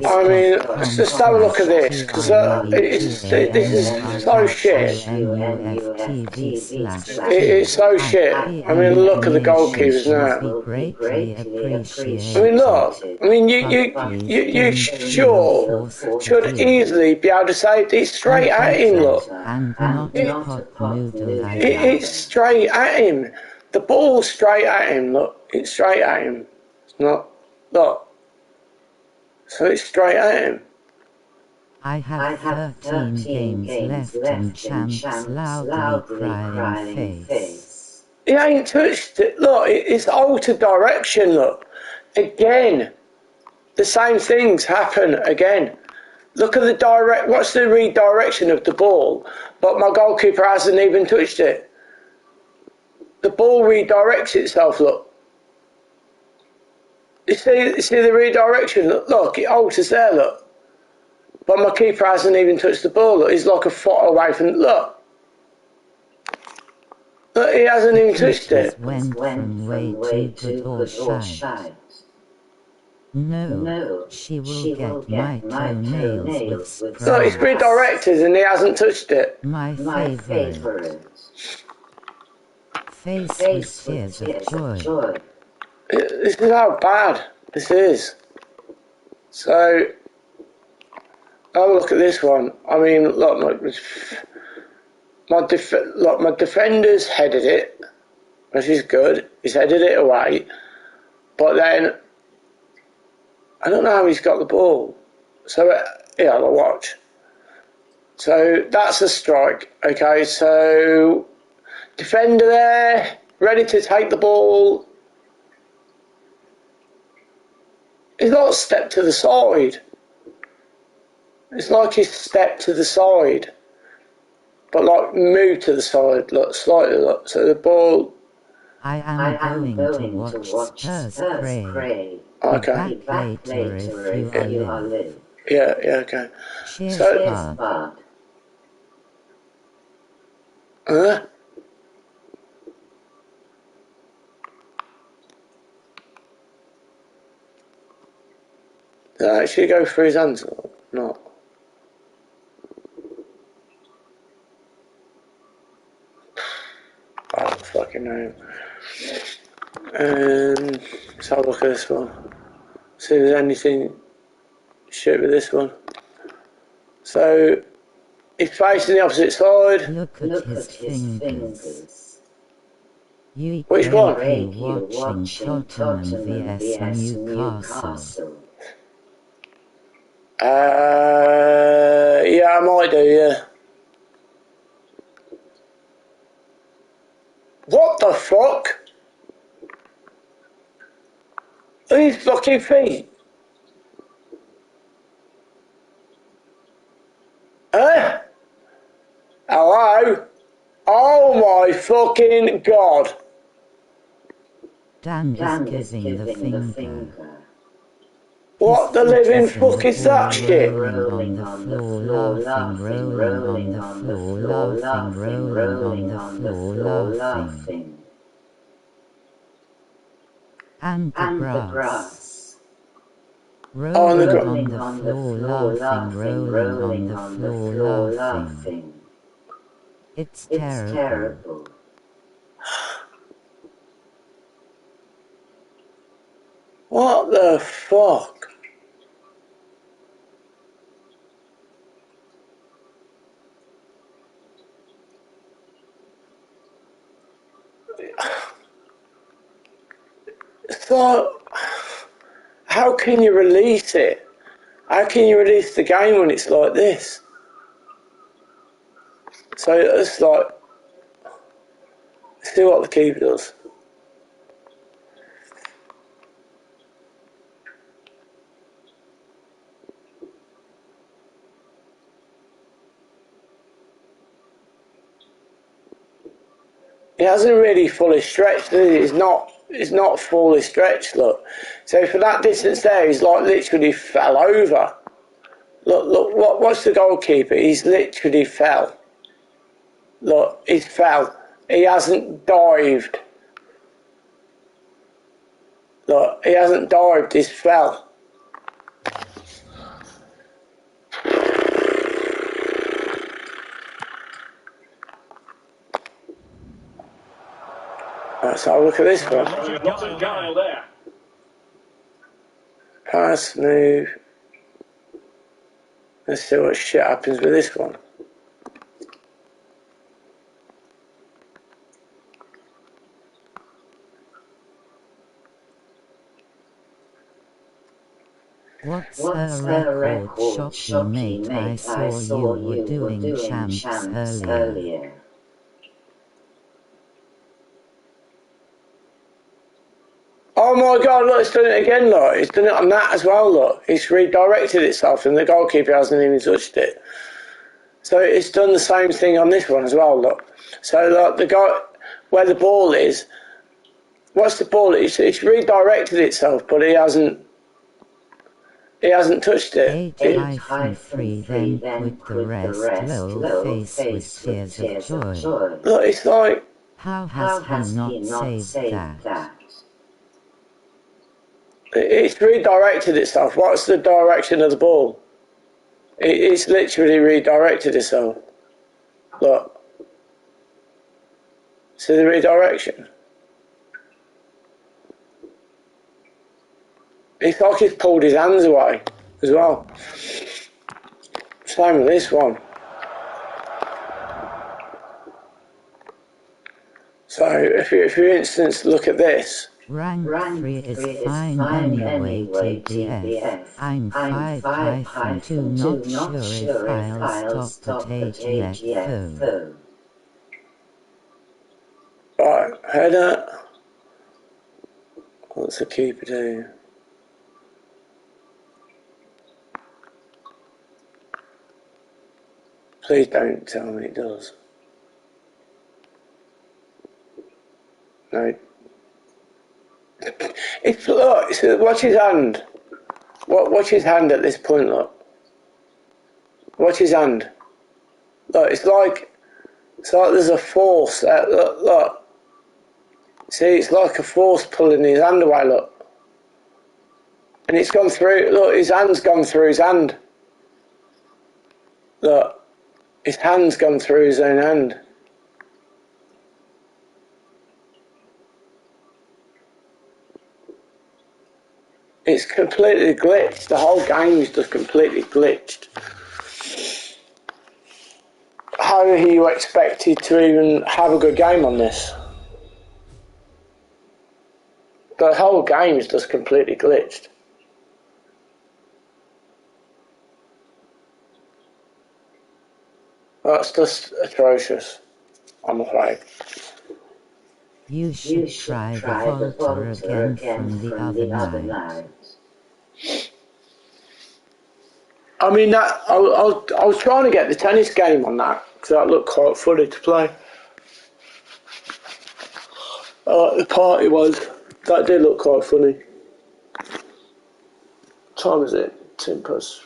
I mean, just have a look at this, because this is so shit. It's so shit. I mean, look at the goalkeepers now. I mean, look. I mean, you sure should easily be able to say it's straight at him. Look, it's straight at him. The ball's straight at him. Look, it's straight at him. It's not. Look. So it's straight at him. I have 13 games left and champs loudly crying face. He ain't touched it. Look, it's altered direction. Look, again, the same things happen again. Look at the watch the redirection of the ball, but my goalkeeper hasn't even touched it. The ball redirects itself. Look. You see the redirection? Look, it alters there, look. But my keeper hasn't even touched the ball, look. He's like a foot away from, look. Look, he hasn't even touched it. Went from way too good or shy. No, she will get my toenails with surprise. Look, it's redirected and he hasn't touched it. My favourite. Face with tears of joy. This is how bad this is. So, have a look at this one. I mean, look, my defender's headed it, which is good. He's headed it away, but then I don't know how he's got the ball. So, yeah, I'll watch. So that's a strike. Okay, so defender there, ready to take the ball. He's not stepped to the side. It's like he's stepped to the side, but like moved to the side, look, slightly, look. So the ball. I am going to watch Spurs pray. Okay. Be back later if you are live. Yeah, okay. Cheers, So, bud. huh? Did I actually go through his hands or not? I don't fucking know. Let's have a look at this one. See if there's anything shit with this one. So, he's facing the opposite side. Look at his fingers. You Which one? watching Tottenham vs Newcastle. Yeah, I might do, yeah. What the fuck? Look at his fucking feet. Huh? Hello? Oh my fucking god. Dan is giving the finger. What the living fuck is that shit? Rolling on the floor, rolling on the floor, rolling on the floor, laughing. And the grass. Rolling on the floor, rolling on the floor, laughing. It's terrible. What the fuck? So, how can you release it? How can you release the game when it's like this? So it's like, see what the keeper does. He hasn't really fully stretched, is he? It's not fully stretched, look. So for that distance there, he's like literally fell over. Look, what's the goalkeeper? He's literally fell. Look, he's fell. He hasn't dived. Look, he hasn't dived, he's fell. Let's have a look at this one. Lots of guile there. Pass, move. Let's see what shit happens with this one. What's a record shop, mate? I saw you were doing champs earlier. Oh my god, look, it's done it again, look. It's done it on that as well, look. It's redirected itself and the goalkeeper hasn't even touched it. So it's done the same thing on this one as well, look. So look, the guy, where the ball is, what's the ball? It's redirected itself, but he hasn't touched it. H-3 then put the rest, lol face with tears of joy. Look, it's like... How has he not saved that? It's redirected itself. What's the direction of the ball? It's literally redirected itself. Look. See the redirection? It's like he's pulled his hands away as well. Same with this one. So if you for instance look at this, Rank 3 is fine anyway TBF. I'm 5-2 not sure if I'll stop at 8 yet though. Right, header. What's the keeper do? Please don't tell me it does. No. Look, watch his hand. Watch his hand at this point, look. Watch his hand. Look, it's like there's a force. Look. See, it's like a force pulling his hand away, look. And it's gone through, look, his hand's gone through his hand. Look, his hand's gone through his own hand. It's completely glitched. The whole game is just completely glitched. How are you expected to even have a good game on this? The whole game is just completely glitched. That's just atrocious, I'm afraid. You should try the Volta again from the other night. I mean, I was trying to get the tennis game on that, because that looked quite funny to play. The party was. That did look quite funny. What time is it? 10 past...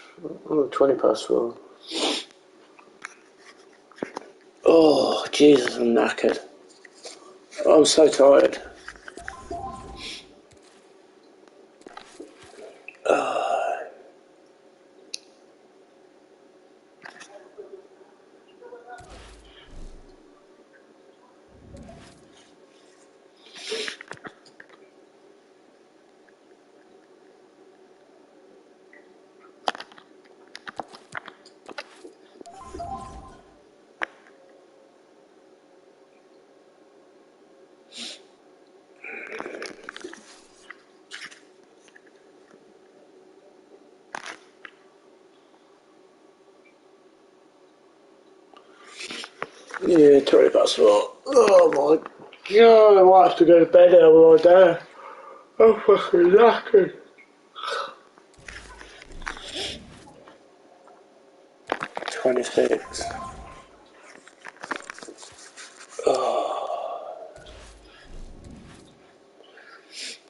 20 past 4. Oh, Jesus, I'm knackered. I'm so tired. Yeah, 20 past 4. Oh my God, I might have to go to bed now right there. I'm fucking knackered. 26.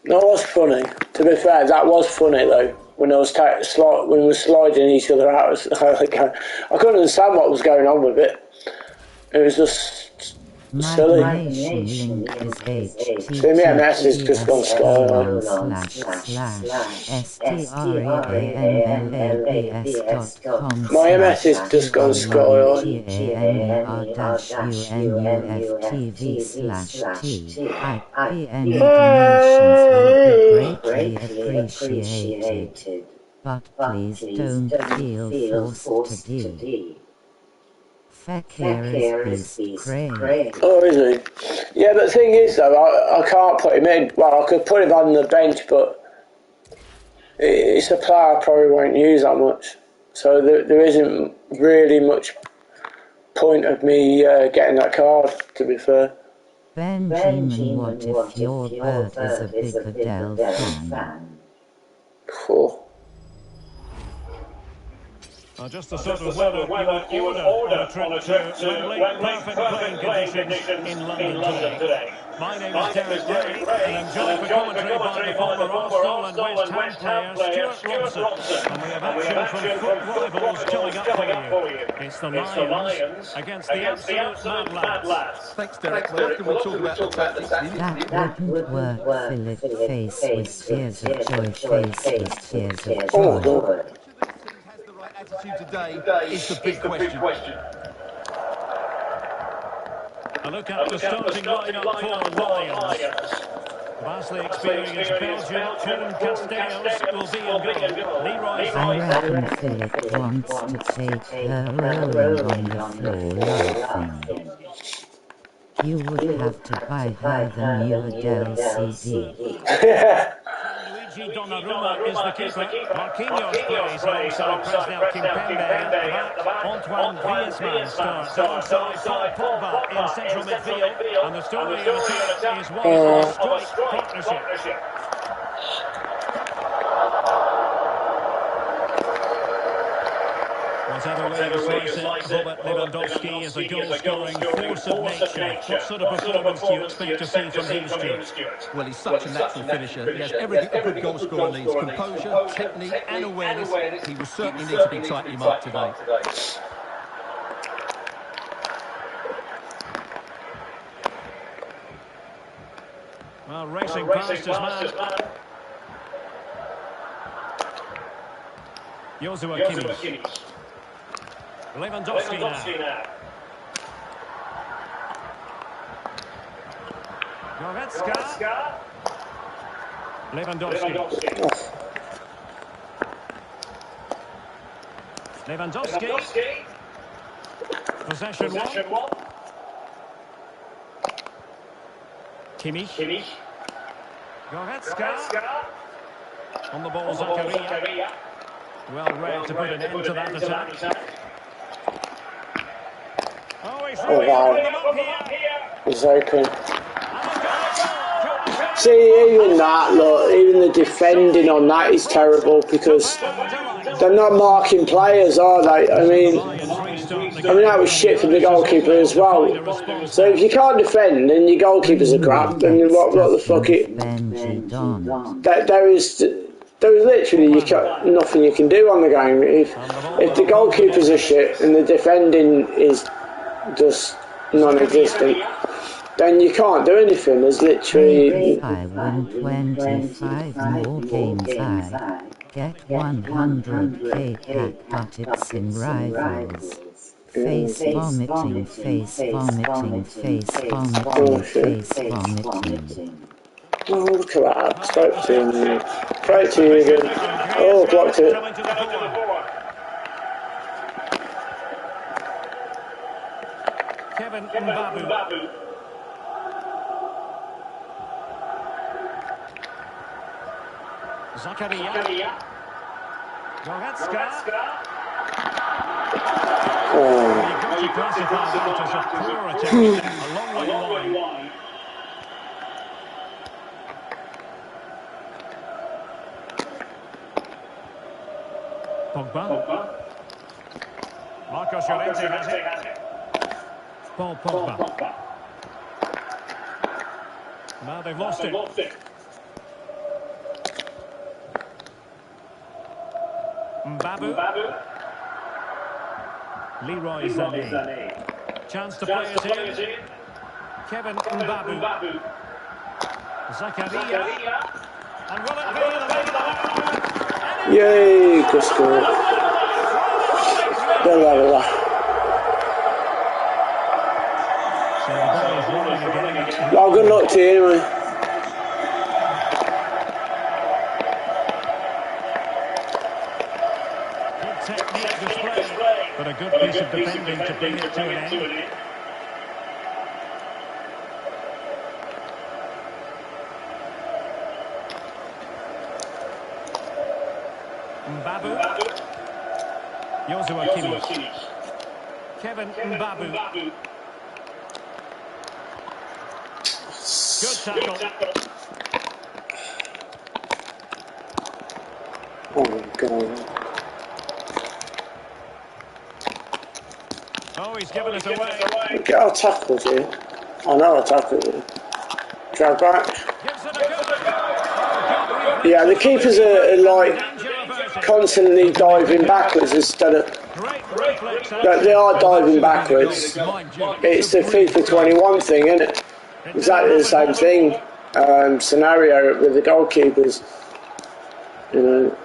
That was funny. To be fair, that was funny though. When I was when we were sliding each other out, I couldn't understand what was going on with it. It was just My silly. donation link is See, my MS has just gone sky high. My MS has just gone sky high. Any donations will be greatly appreciated. But please don't feel forced to do. Fekir is beast great. Oh, is he? Yeah, but the thing is though, I can't put him in. Well, I could put him on the bench, but it's a player I probably won't use that much. So there isn't really much point of me getting that card, to be fair. Benjamin, what if your bird is a big Adele fan? Cool. Just the sort of weather you would order on a trip to Wembley. Perfect playing conditions in London today. My name is Derek Ray, and I'm joined for commentary by the former Arsenal and West Ham player Stuart Robson. And we have action from foot rivals coming up for you. It's the Lions against the absolute Mad Lads. Thanks, Derek. Well, often we talk about the tactics. That wouldn't work, Philip. Face with tears of joy, face with tears of joy. Oh, God. Has the right attitude today is the big question. A look at the starting lineup for Lions. Vastly experienced Belgian Koen Casteels will be in goal. Leroy I reckon Philip wants to take her rolling on the floor laughing. You would have to buy her the new Adele CD. Luigi Donnarumma is the keeper. Marquinhos plays alongside Presnel Kimpembe at the back. Antoine Griezmann starts alongside Paul Pogba in central midfield. And the story of attack is one of strike partnership. Whatever way you slice it, Robert Lewandowski is a goal-scoring force of nature. What sort of performance do you expect to see from him, Stuart? Well, he's such a natural finisher. He has everything a good goal scorer needs. Composure, technique and awareness. He will certainly need to be tightly marked today. Well, racing past his man. Joshua Kimmich. Lewandowski now. Goretzka. Lewandowski. Possession one. Kimmich. Goretzka. On the ball, Zakaria. Well read to put an end to that attack. Oh wow, it's open. See, even that, look, even the defending on that is terrible because they're not marking players, are they? I mean that was shit from the goalkeeper as well. So if you can't defend and your goalkeeper's a crap, then what the fuck it? There is literally nothing you can do on the game. If the goalkeepers are shit and the defending is just non-existent, then you can't do anything. There's literally... If I win 25 more games, I get 100k pack, but it's in rivals. Face vomiting, face vomiting, face vomiting, face vomiting. Oh, look at that. Straight to you. Straight to you again. Oh, blocked it. Kevin Mbabu. Zakaria. Goretzka. You've got to classify that as a poor attempt. A long way wide. Pogba. Marcos Llorente has it. Paul Pogba. Now they've lost it. Mbabu. Leroy Sané. Chance to play it in. Kevin Mbabu. Zakaria. And will it be? Yay, good score. Well, good luck to you anyway. Good technique display, but a good piece of defending to bring it to an end. Mbabu. Joshua Kimmich. Kevin Mbabu. Good tackle. Oh my God. Oh, he's given it away. Get our tackles here. I know I tackled him. Drag back. Yeah, the keepers are like constantly diving backwards instead of... They are diving backwards. It's the FIFA 21 thing, isn't it? Exactly the same thing. Scenario with the goalkeepers. You know.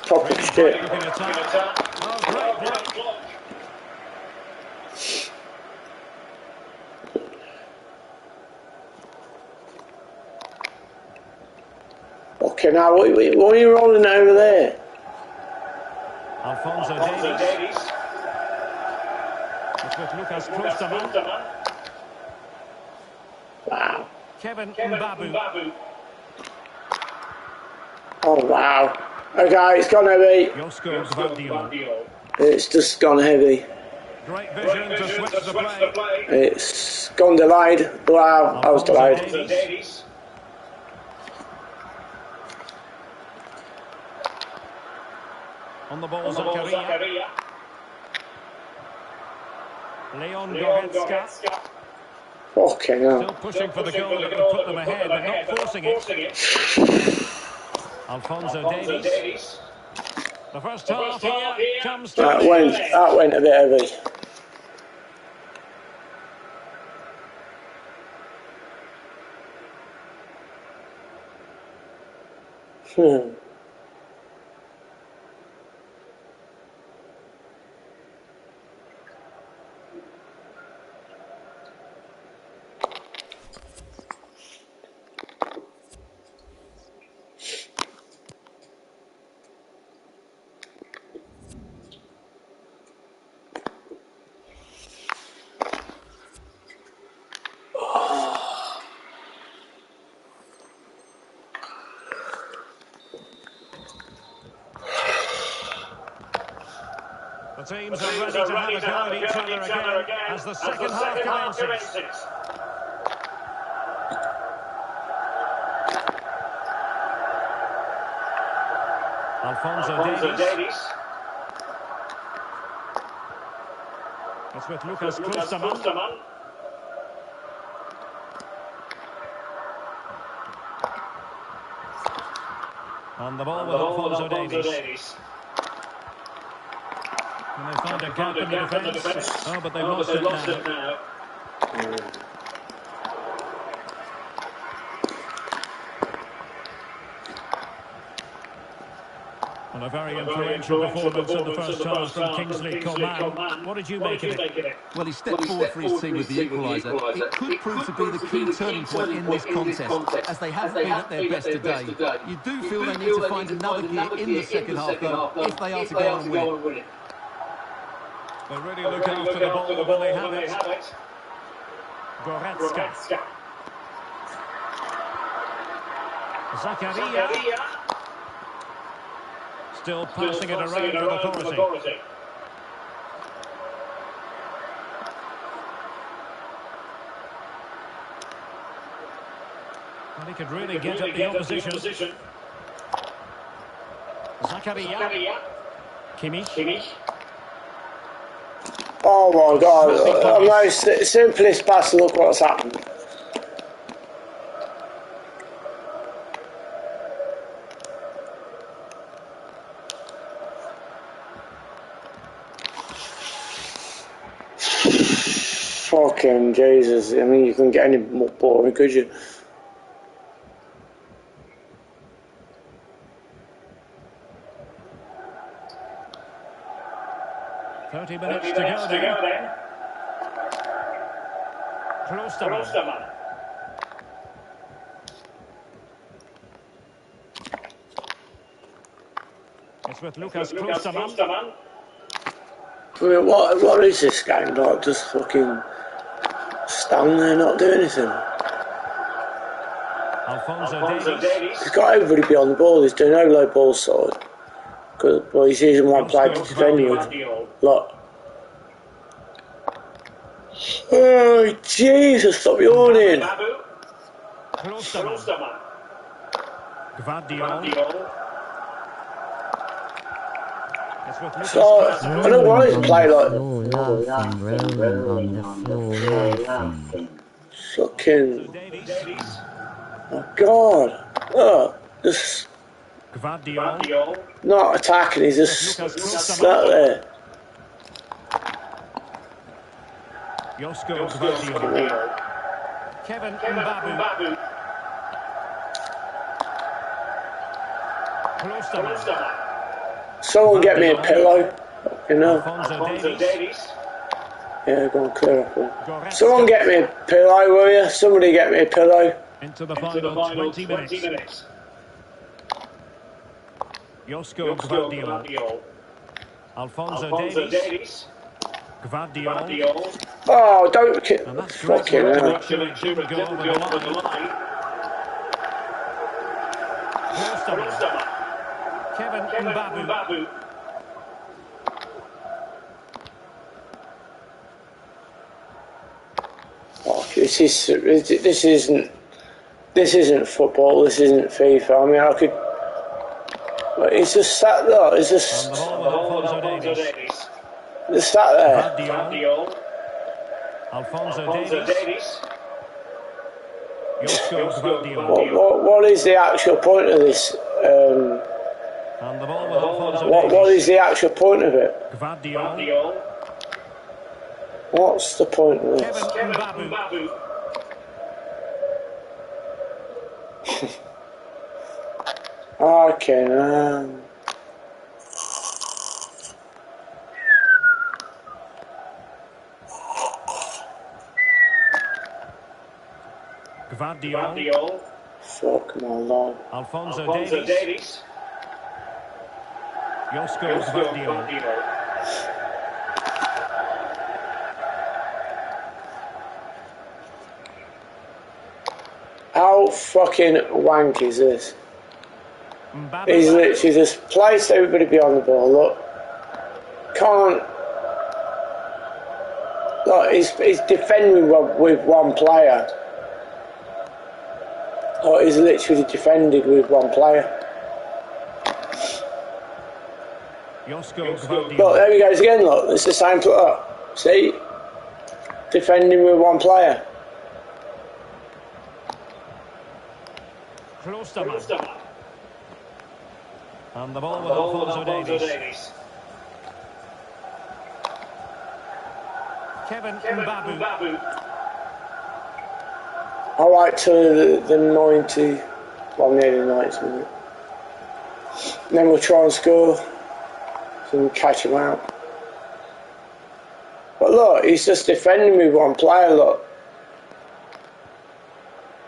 Proper shit. Okay, now what are you rolling over there? Alphonso Davies. with Lucas Klostermann. Wow. Kevin Mbabu. Oh, wow. Okay, it's gone heavy. Josko Gvardiol. It's just gone heavy. Great vision to switch the play. It's gone delayed. Wow, I was delayed. Davies. On the ball, Zakaria. Leon Goretzka. Fucking hell. Still pushing for the goal that would put them ahead, but not forcing it. Alphonso Davies. The first half here comes to an end. That went a bit heavy. The teams are ready to have a go at each other again as the second half commences. Alphonso Davies. It's with Lucas Klostermann. On the ball with Alphonso Davies. And they find a gap in the defence. Oh, but they've lost it now. Well, a very influential performance in the first half from Kingsley Coman. What did you make of it? Well, he stepped forward for his team with the equaliser. It could prove to be the key turning point in this contest, as they haven't been at their best today. You do feel they need to find another gear in the second half, though, if they are to go and win it. They really look after the ball when they have it. Goretzka. Zakaria. Still passing it around with authority. Well, he could really get at the opposition. Zakaria. Kimmich. Oh my God! Almost simplest pass. Look what's happened. Fucking Jesus! I mean, you couldn't get any more boring, could you? Thirty minutes to go then. Klostermann. It's with Lucas Klostermann. I mean, what is this game like? Just fucking stand there, not do anything. Alphonso Davies. He's got everybody beyond the ball. He's doing no low ball side. Well, he's using one play to defend you. Look. Oh, Jesus, stop yawning. Klostermann. Gvardiol. So, I don't want to play like... Rolling on the floor, laughing. Fucking... Oh, God. Look, just... Gvardiol. Not attacking, he's just sat there. Josko Gvardiol. Kevin Mbabu. Klostermann. Someone get me a pillow, you know. Alphonso Davies. Yeah, go on, clear up. Someone get me a pillow, will you? Somebody get me a pillow. Into the final 20 minutes. Josko Gvardiol. Alphonso Davies. Gvardiol. Oh, don't And that's great fucking work to hell. make sure it didn't go over the line. Klosterman. Kevin Mbabu. Oh, this isn't football. This isn't FIFA. I mean, I could. It's just sat there. It's just. And the ball with Alphonso Davies. Just sat there. Gvardiol. Alphonso Davies. Josko Gvardiol. What is the actual point of this? And the ball with Alphonso Davies. What is the actual point of it? Gvardiol. What's the point of this? Kevin Mbabu. Okay, Gvardiol. Fuck my lord. Alphonso Davies. Josko Gvardiol. How fucking wank is this? Mbabu. He's literally just placed everybody behind the ball. Look, can't. Look, he's defending with one player. Look, he's literally defended with one player. Josko Gvardiol. Look, there he goes again. Look, it's the same. Look, see, defending with one player. Klosterman. And the ball with Alphonso Davies. Kevin Mbabu. All right, to the 90, well, nearly 90 minute. Then we'll try and score, so we'll catch him out. But look, he's just defending with one player. Look,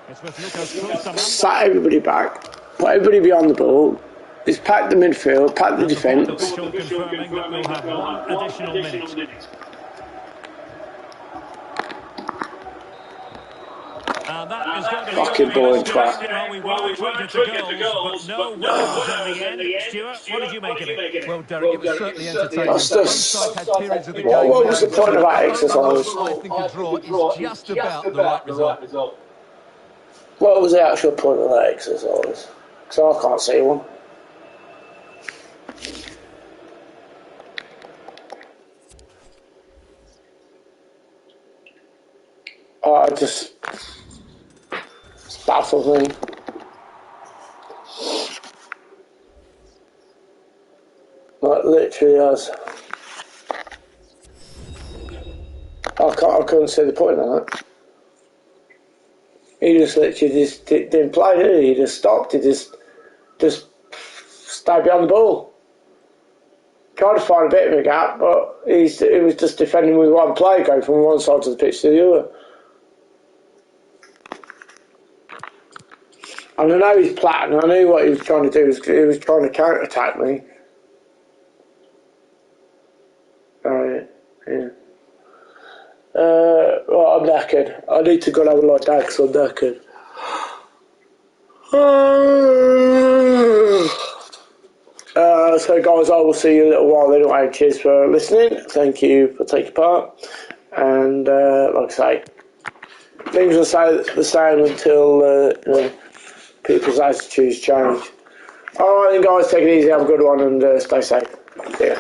It's with Lucas Klosterman. sat everybody back, put everybody behind the ball. He's packed the midfield, packed the defence. Official confirming that we'll have one additional minute. And that is going to be Fucking boring twat. Well, we were treated to goals, but no winners in the end. Stuart, what did you make of it? Well, Derek, it was certainly entertaining. That's Both just- sides had periods of the What game. was the point of that exercise? I think a draw is just about the right result. What was the actual point of that exercise? Because I can't see one. I just... It's baffled me. Like, literally has. I couldn't see the point of that. He just literally just didn't play, did he? He just stopped. He just stayed behind the ball. Tried to find a bit of a gap, but he was just defending with one player, going from one side of the pitch to the other. And I know he's Platt, and I knew what he was trying to do. He was trying to counter-attack me. Alright, yeah. Well, I'm knackered. I need to go and have a lie down because I'm knackered. So guys, I will see you in a little while anyway. Cheers for listening. Thank you for taking part. And like I say, things will stay the same until people's attitudes change. Alright then guys, take it easy, have a good one and stay safe. See ya.